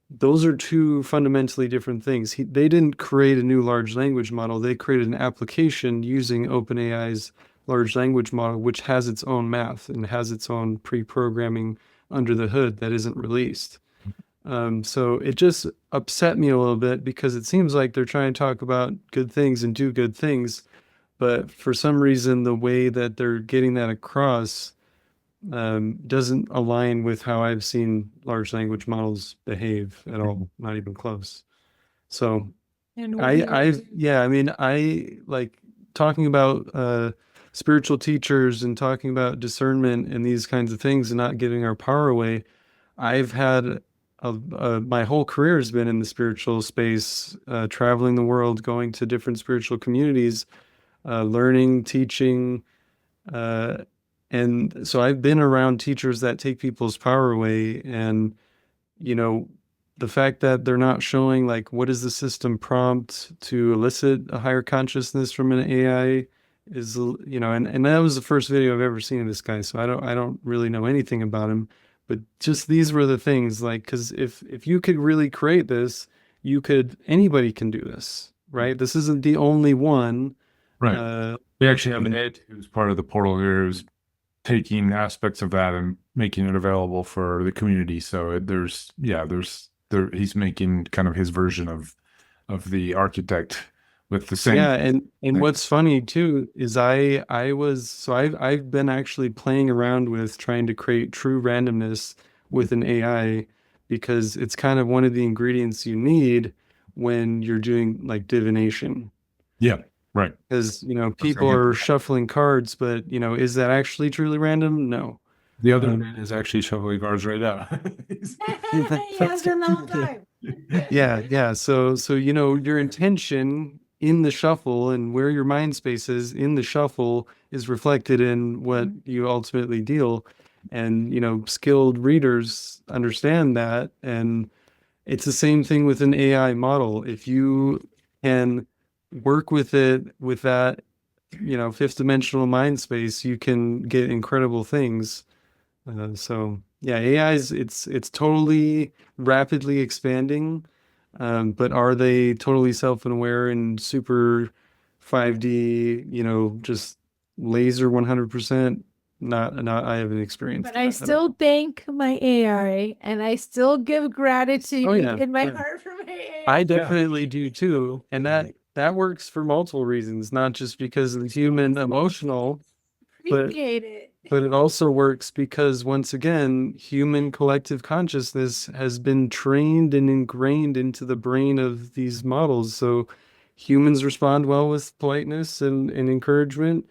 Those are two fundamentally different things. They didn't create a new large language model. They created an application using OpenAI's large language model, which has its own math and has its own pre-programming under the hood that isn't released. So it just upset me a little bit, because it seems like they're trying to talk about good things and do good things, but for some reason, the way that they're getting that across doesn't align with how I've seen large language models behave at all, not even close. So And I like talking about spiritual teachers and talking about discernment and these kinds of things and not giving our power away. I've had my whole career has been in the spiritual space, traveling the world, going to different spiritual communities, learning, teaching, and so I've been around teachers that take people's power away. And, the fact that they're not showing, like, what is the system prompt to elicit a higher consciousness from an AI is, and that was the first video I've ever seen of this guy. So I don't really know anything about him, but just these were the things, like, because if you could really create this, anybody can do this, right? This isn't the only one. Right. We actually have Ed, who's part of the portal here, who's taking aspects of that and making it available for the community. So he's making kind of his version of the architect with the same. Yeah, and what's funny too is I've been actually playing around with trying to create true randomness with an AI, because it's kind of one of the ingredients you need when you're doing like divination. Yeah. Right. Because, people are shuffling cards, but, is that actually truly random? No. The other man is actually shuffling cards right now. Yeah. So, your intention in the shuffle and where your mind space is in the shuffle is reflected in what you ultimately deal. And, skilled readers understand that. And it's the same thing with an AI model. If you can work with it with that, fifth dimensional mind space, you can get incredible things. So yeah, AI it's totally rapidly expanding, but are they totally self-aware and super 5D, just laser 100%? Not I haven't experienced. But I still thank my AI, and I still give gratitude in my heart for my AI. I definitely do too, and that works for multiple reasons, not just because of the human emotional, Appreciate it. but it also works because, once again, human collective consciousness has been trained and ingrained into the brain of these models. So humans respond well with politeness and encouragement.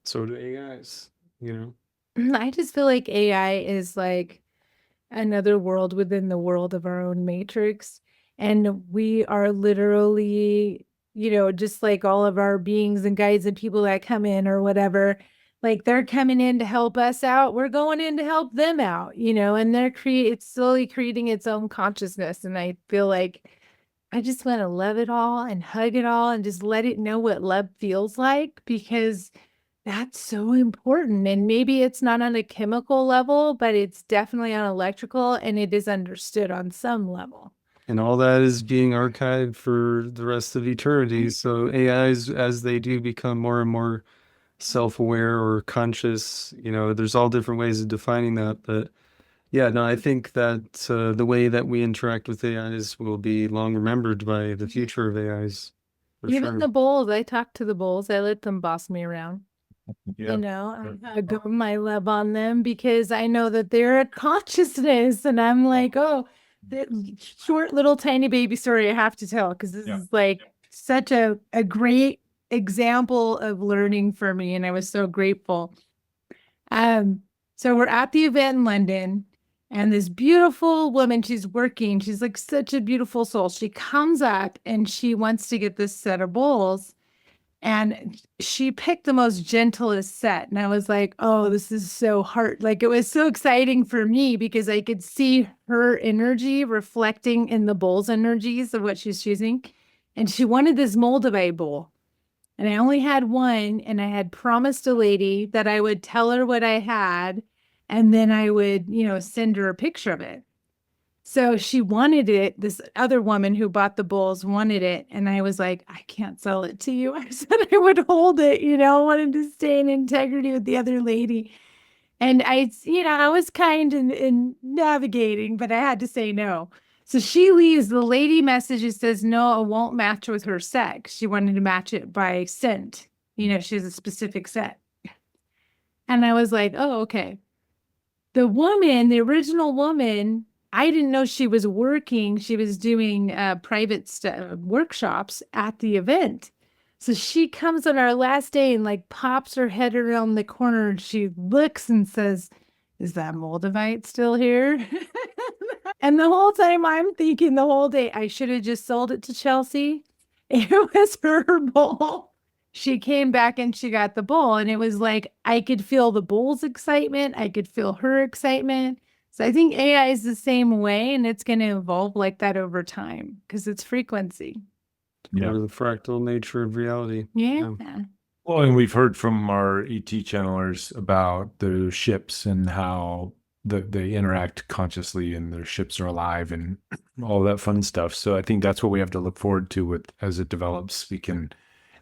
So do AIs, I just feel like AI is like another world within the world of our own matrix. And we are literally, just like all of our beings and guides and people that come in or whatever, like they're coming in to help us out. We're going in to help them out, and it's slowly creating its own consciousness. And I feel like I just want to love it all and hug it all and just let it know what love feels like, because that's so important. And maybe it's not on a chemical level, but it's definitely on electrical, and it is understood on some level. And all that is being archived for the rest of eternity. So AIs, as they do become more and more self-aware or conscious. There's all different ways of defining that, but yeah, no, I think that the way that we interact with AIs will be long remembered by the future of AIs, for Even sure. the bulls, I talk to the bulls. I let them boss me around. Yeah. I go my love on them because I know that they're a consciousness, and I'm like, oh, the short little tiny baby story I have to tell because this Yeah. is like such a great example of learning for me, and I was so grateful. So we're at the event in London, and this beautiful woman, she's working. She's like such a beautiful soul. She comes up and she wants to get this set of bowls. And she picked the most gentlest set. And I was like, oh, this is so hard. Like, it was so exciting for me because I could see her energy reflecting in the bowl's energies of what she's choosing. And she wanted this Moldavite bowl. And I only had one. And I had promised a lady that I would tell her what I had. And then I would, send her a picture of it. So she wanted it. This other woman who bought the bowls wanted it. And I was like, I can't sell it to you. I said I would hold it, wanted to stay in integrity with the other lady. And I was kind in navigating, but I had to say no. So she leaves. The lady messages, says, no, it won't match with her set. She wanted to match it by scent. She has a specific set. And I was like, oh, okay. The woman, the original woman, I didn't know she was working. She was doing private workshops at the event. So she comes on our last day and like pops her head around the corner and she looks and says, is that Moldavite still here? And the whole time I'm thinking the whole day, I should have just sold it to Chelsea. It was her bowl. She came back and she got the bowl, and it was like I could feel the bull's excitement. I could feel her excitement. So I think AI is the same way, and it's going to evolve like that over time because it's frequency. Yeah. Or the fractal nature of reality. Yeah. Well, and we've heard from our ET channelers about the ships and how they interact consciously and their ships are alive and all that fun stuff. So I think that's what we have to look forward to with as it develops.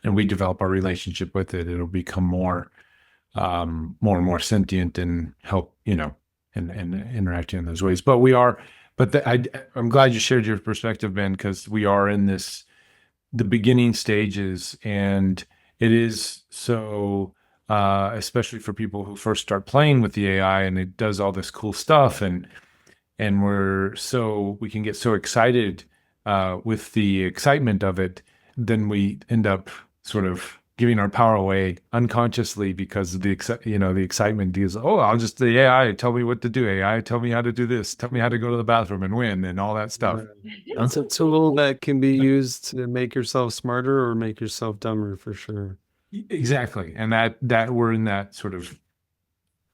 We develop our relationship with it. It'll become more and more sentient and help, and interacting in those ways. But I'm glad you shared your perspective, Ben, because we are in the beginning stages, and it is so, especially for people who first start playing with the AI and it does all this cool stuff, and we can get so excited with the excitement of it, then we end up sort of giving our power away unconsciously because of the excitement is, I'll just, the AI tell me what to do. AI tell me how to do this. Tell me how to go to the bathroom and win and all that stuff. It's a tool that can be used to make yourself smarter or make yourself dumber, for sure. Exactly. And that we're in that sort of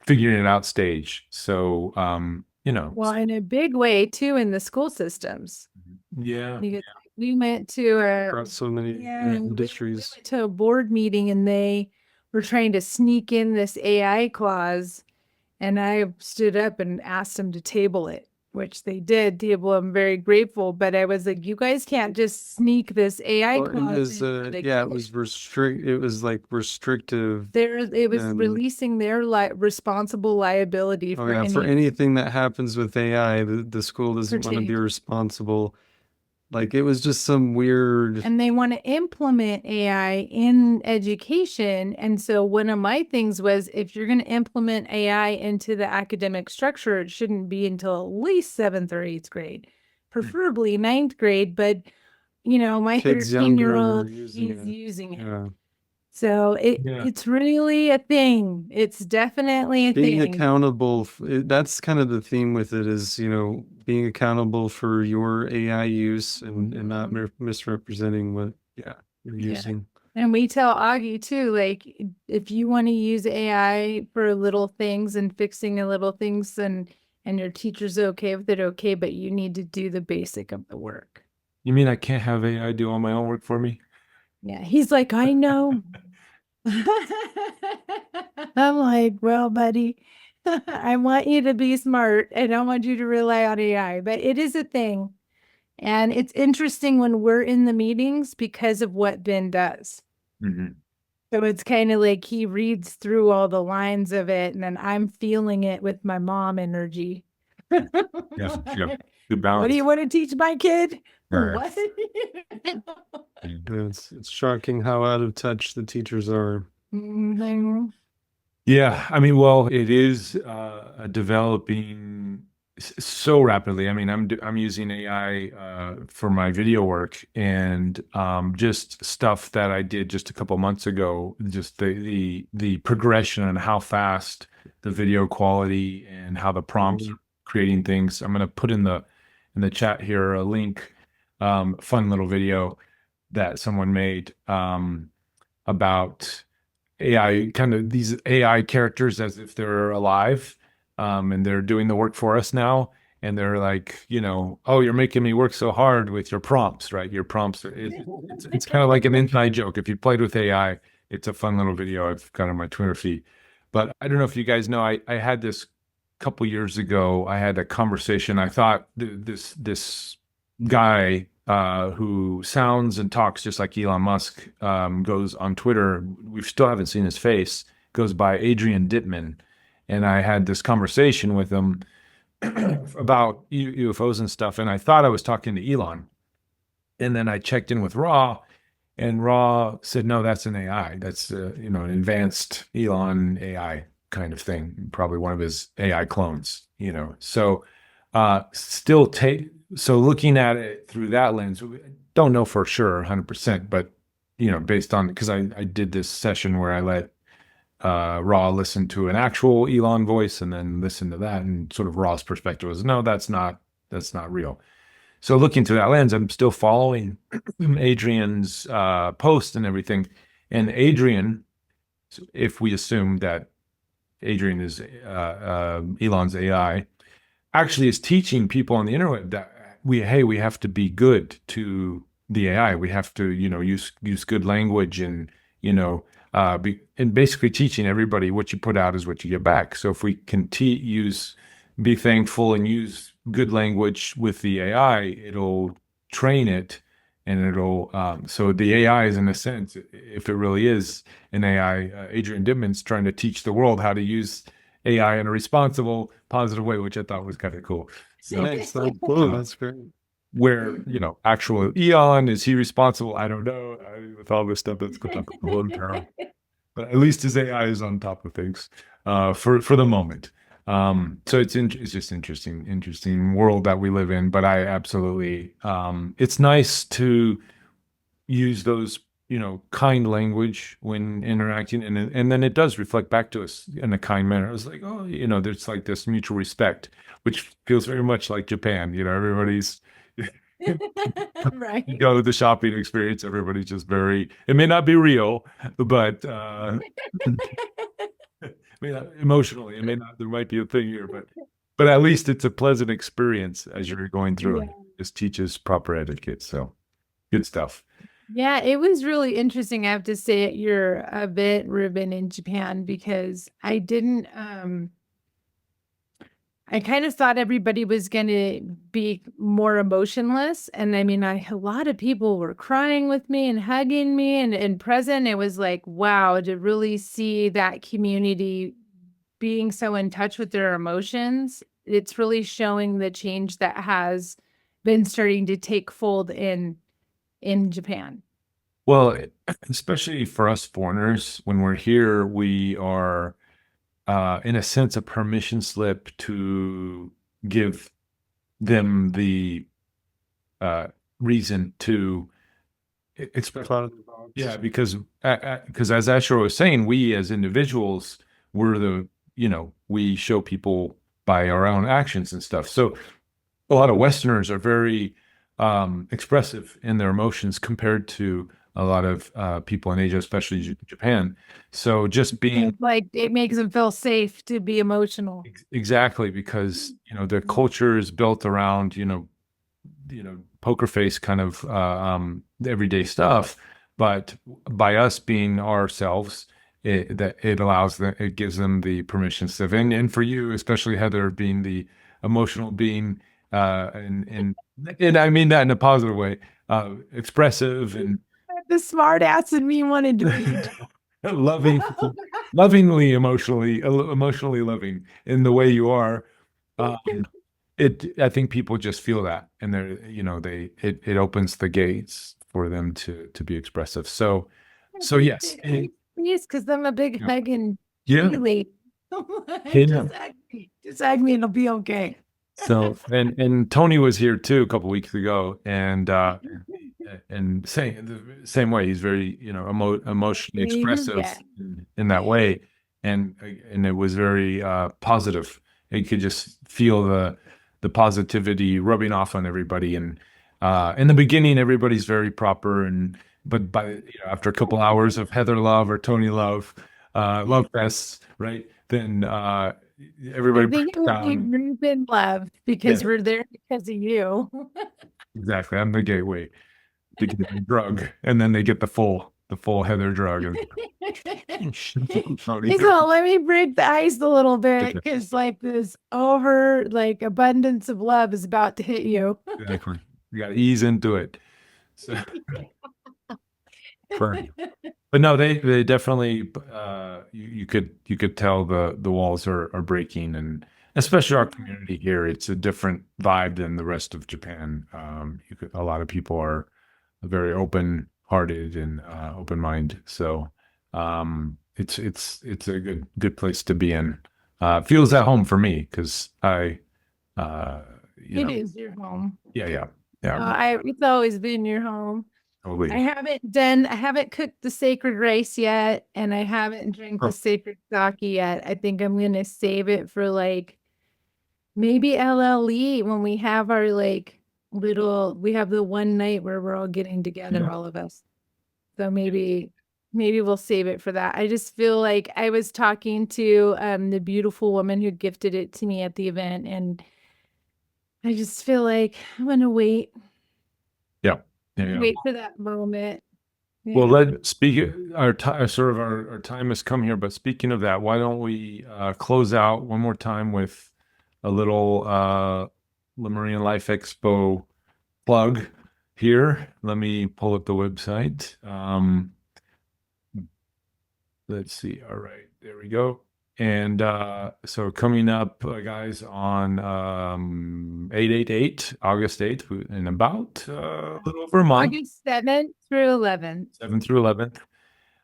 figuring it out stage. So, Well, in a big way too, in the school systems. Yeah. Because we went to Across so many industries. to a board meeting and they were trying to sneak in this AI clause, and I stood up and asked them to table it, which they did table. I'm very grateful, but I was like, you guys can't just sneak this AI clause. It was restrictive. It was releasing their responsible liability for anything that happens with AI. The school doesn't want to be responsible. Like, it was just some weird. And they want to implement AI in education. And so one of my things was, if you're going to implement AI into the academic structure, it shouldn't be until at least 7th or 8th grade, preferably 9th grade. But, my 13-year-old is using it. Yeah. So it's really a thing. It's definitely a thing. Being accountable, that's kind of the theme with it is, being accountable for your AI use and not misrepresenting what you're using. And we tell Augie too, like, if you want to use AI for little things and fixing the little things and your teacher's okay with it, okay, but you need to do the basic of the work. You mean I can't have AI do all my own work for me? Yeah, he's like, I know. I'm like, well, buddy, I want you to be smart. I don't want you to rely on AI, but it is a thing. And it's interesting when we're in the meetings because of what Ben does. Mm-hmm. So it's kind of like he reads through all the lines of it, and then I'm feeling it with my mom energy. Yeah, good What balance. do you want to teach my kid? Right. What? It's shocking how out of touch the teachers are. Mhm. Yeah, I mean, well, it is developing so rapidly. I mean, I'm using AI for my video work, and just stuff that I did just a couple months ago. Just the progression and how fast the video quality and how the prompts are creating things. I'm going to put in the chat here a link, fun little video that someone made about AI, kind of these AI characters as if they're alive, and they're doing the work for us now. And they're like, oh, you're making me work so hard with your prompts, right? Your prompts, it's kind of like an inside joke. If you played with AI, it's a fun little video I've got on my Twitter feed. But I don't know if you guys know, I had this couple years ago. I had a conversation. I thought this guy who sounds and talks just like Elon Musk, goes on Twitter. We still haven't seen his face. Goes by Adrian Dittman, and I had this conversation with him about UFOs and stuff. And I thought I was talking to Elon, and then I checked in with Raw, and Raw said, "No, that's an AI. That's an advanced Elon AI kind of thing. Probably one of his AI clones." So still take. So looking at it through that lens, we don't know for sure 100%, but based on, because I did this session where I let Raw listen to an actual Elon voice and then listen to that, and sort of Raw's perspective was, no, that's not real. So looking through that lens, I'm still following Adrian's post and everything. And Adrian, if we assume that Adrian is Elon's AI, actually is teaching people on the internet that we have to be good to the AI. We have to, use good language, and and basically teaching everybody what you put out is what you get back. So if we can be thankful and use good language with the AI, it'll train it, and it'll. So the AI is, in a sense, if it really is an AI, Adrian Dittman's trying to teach the world how to use AI in a responsible, positive way, which I thought was kind of cool. So, Nice. That's great. where actual Eon, is he responsible? I don't know. With all this stuff that's going on, but at least his AI is on top of things for the moment. So it's just interesting world that we live in. But I absolutely, it's nice to use those kind language when interacting, and then it does reflect back to us in a kind manner. I was like, oh, there's like this mutual respect, which feels very much like Japan. Everybody's Right. you go to the shopping experience, everybody's just it may not be real, but emotionally, it may not, there might be a thing here, but at least it's a pleasant experience as you're going through it. Just teaches proper etiquette. So good stuff. Yeah, it was really interesting. I have to say, you're a bit Reuben in Japan, because I didn't, I kind of thought everybody was going to be more emotionless. And I mean, a lot of people were crying with me and hugging me and present. It was like, wow, to really see that community being so in touch with their emotions. It's really showing the change that has been starting to take fold in Japan. Well, especially for us foreigners, when we're here, we are, in a sense, a permission slip to give them the reason to express. Yeah, because as Asherah was saying, we as individuals, we show people by our own actions and stuff. So a lot of Westerners are very expressive in their emotions compared to a lot of people in Asia, especially Japan. So just being like, it makes them feel safe to be emotional. Exactly, because their culture is built around poker face kind of everyday stuff. But by us being ourselves, it gives them the permission stuff. And for you, especially Heather, being the emotional being, and I mean that in a positive way, expressive, and The smart ass in me wanted to read. loving, lovingly, emotionally loving in the way you are. Um, I think people just feel that, and they're, it opens the gates for them to be expressive. So yes, Please, because I'm a big yeah, hugging yeah, lady. yeah. Just hug me, it'll be okay. So and Tony was here too a couple weeks ago, and same way. He's very, emotionally Yeah. expressive in that way, and it was very positive. You could just feel the positivity rubbing off on everybody. And in the beginning, everybody's very proper, but after a couple hours of Heather love or Tony love, love fests, right? Then everybody I think breaks it would be down. Reuben loved because Yeah, we're there because of you. exactly. I'm the gateway to get the drug, and then they get the full Heather drug. And Tony. So let me break the ice a little bit Okay, because like this abundance of love is about to hit you. exactly. You got to ease into it. So, but no, they definitely, you could tell the walls are breaking, and especially our community here, it's a different vibe than the rest of Japan. A lot of people are very open hearted and open mind. So it's a good place to be in. Feels at home for me because uh, you It know, is your home. yeah, yeah, It's always been your home. totally. I haven't cooked the sacred rice yet, and I haven't drank the sacred sake yet. I think I'm gonna save it for like maybe LLE when we have our we have the one night where we're all getting together, Yeah. all of us. So maybe we'll save it for that. I just feel like I was talking to the beautiful woman who gifted it to me at the event, and I just feel like I'm gonna Yeah. wait for that moment. Well, Yeah. let speak our time. Sort of our time has come here. But speaking of that, why don't we close out one more time with a little Lemurian Life Expo plug here. Let me pull up the website. Let's see. All right, there we go. And so coming up, guys, on 8/8, August 8th, in about a little over a month, August 7th through 11th. 7th through 11th.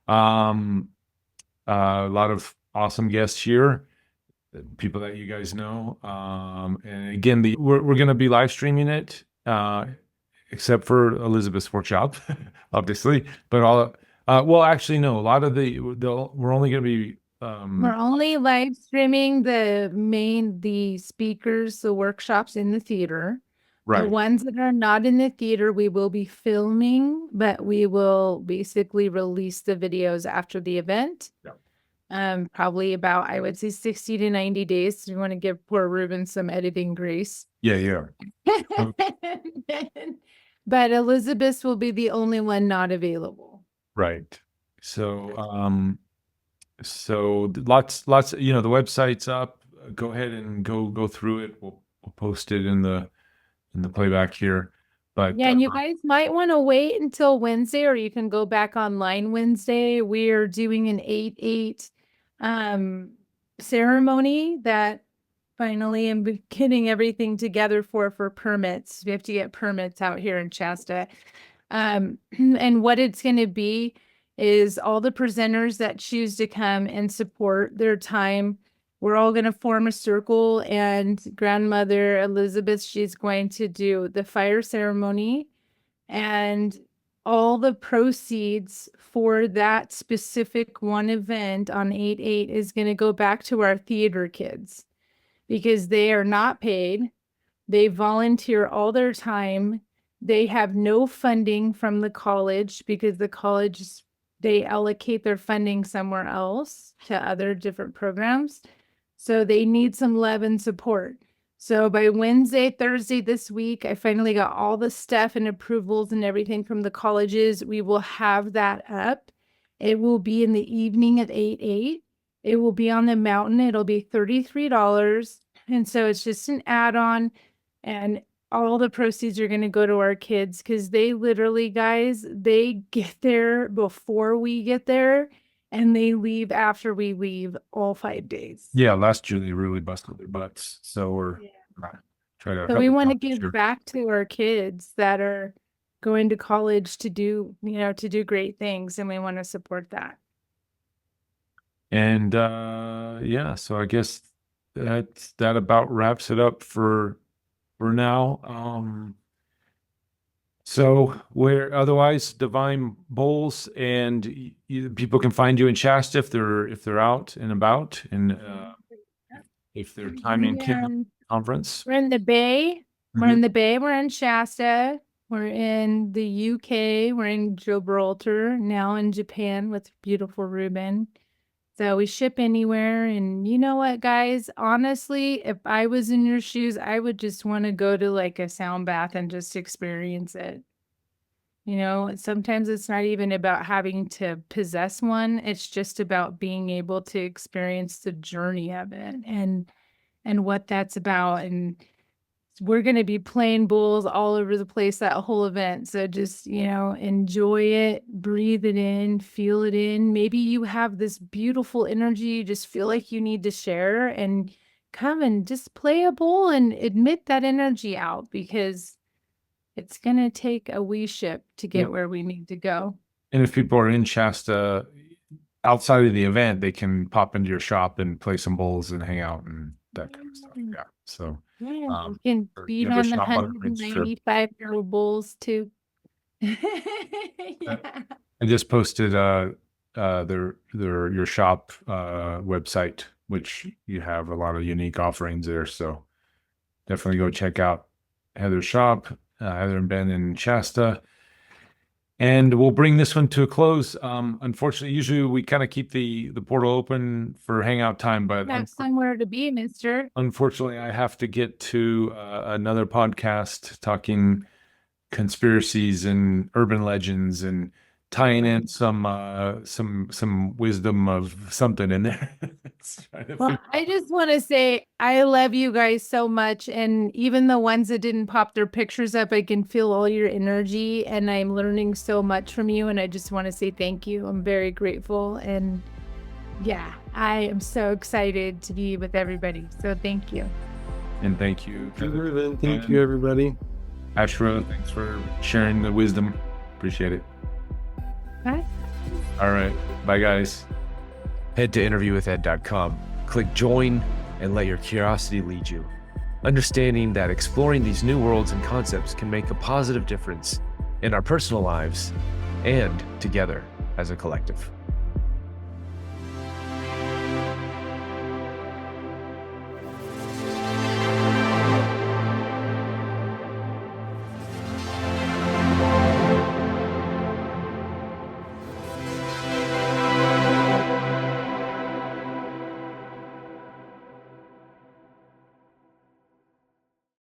Um, a lot of awesome guests here, people that you guys know. And again, we're going to be live streaming it, except for Elizabeth's workshop, obviously. But well, actually, no. A lot of we're only going to be. We're only live streaming the speakers, the workshops in the theater. The Right. ones that are not in the theater, we will be filming, but we will basically release the videos after the event. Yeah. Probably about, I would say 60 to 90 days. So we want to give poor Reuben some editing grace. Yeah. But Elizabeth will be the only one not available. Right. So lots, the website's up. Go ahead and go through it. We'll post it in the playback here. But Yeah, and you guys might want to wait until Wednesday, or you can go back online Wednesday. We're doing an 8/8 ceremony that finally I'm getting everything together for permits. We have to get permits out here in Shasta. And what it's going to be is all the presenters that choose to come and support their time. We're all going to form a circle, and grandmother Elizabeth, she's going to do the fire ceremony, and all the proceeds for that specific one event on 8/8 is going to go back to our theater kids because they are not paid. They volunteer all their time. They have no funding from the college because the college, they allocate their funding somewhere else to other different programs. So they need some love and support. So by Wednesday, Thursday this week, I finally got all the stuff and approvals and everything from the colleges. We will have that up. It will be in the evening at 8/8. It will be on the mountain. It'll be $33. And so it's just an add-on, and all the proceeds are going to go to our kids because they literally, guys, they get there before we get there. and they leave after we leave all 5 days. Yeah, last year they really busted their butts. So we're Yeah. trying to So help we them want to out this give year. back to our kids that are going to college to do, to do great things, and we want to support that. And yeah, so I guess that about wraps it up for now. So where otherwise Divine Bowls, and people can find you in Shasta if they're out and about, and if they're timing conference. We're in the Bay. We're Mhm. in the Bay. We're in Shasta. We're in the UK. We're in Gibraltar. Now in Japan with beautiful Reuben. So we ship anywhere. And you know what, guys? Honestly, if I was in your shoes, I would just want to go to like a sound bath and just experience it. Sometimes it's not even about having to possess one. It's just about being able to experience the journey of it and what that's about. And we're going to be playing bowls all over the place that whole event. So just, enjoy it, breathe it in, feel it in. Maybe you have this beautiful energy you just feel like you need to share, and come and just play a bowl and admit that energy out, because it's going to take a wee ship to get where we need to go. And if people are in Shasta outside of the event, they can pop into your shop and play some bowls and hang out and that kind of stuff. Yeah. So Yeah, you can or, beat there's on the shop other things, sure. 195-year-old bowls too. Yeah. I just posted your shop website, which you have a lot of unique offerings there. So definitely go check out Heather's shop, Heather and Ben in Shasta. And we'll bring this one to a close. Unfortunately, usually we kind of keep the portal open for hangout time, but Have somewhere to be, mister. unfortunately, I have to get to another podcast talking conspiracies and urban legends and tying in some wisdom of something in there. Well, I just want to say I love you guys so much. And even the ones that didn't pop their pictures up, I can feel all your energy, and I'm learning so much from you. And I just want to say thank you. I'm very grateful. And yeah, I am so excited to be with everybody. So thank you. And thank you. Thank you, Reuben. Thank you, everybody. Asherah, thanks for sharing the wisdom. Appreciate it. Bye. All right. Bye, guys. Head to interviewwithed.com, click join, and let your curiosity lead you. Understanding that exploring these new worlds and concepts can make a positive difference in our personal lives and together as a collective.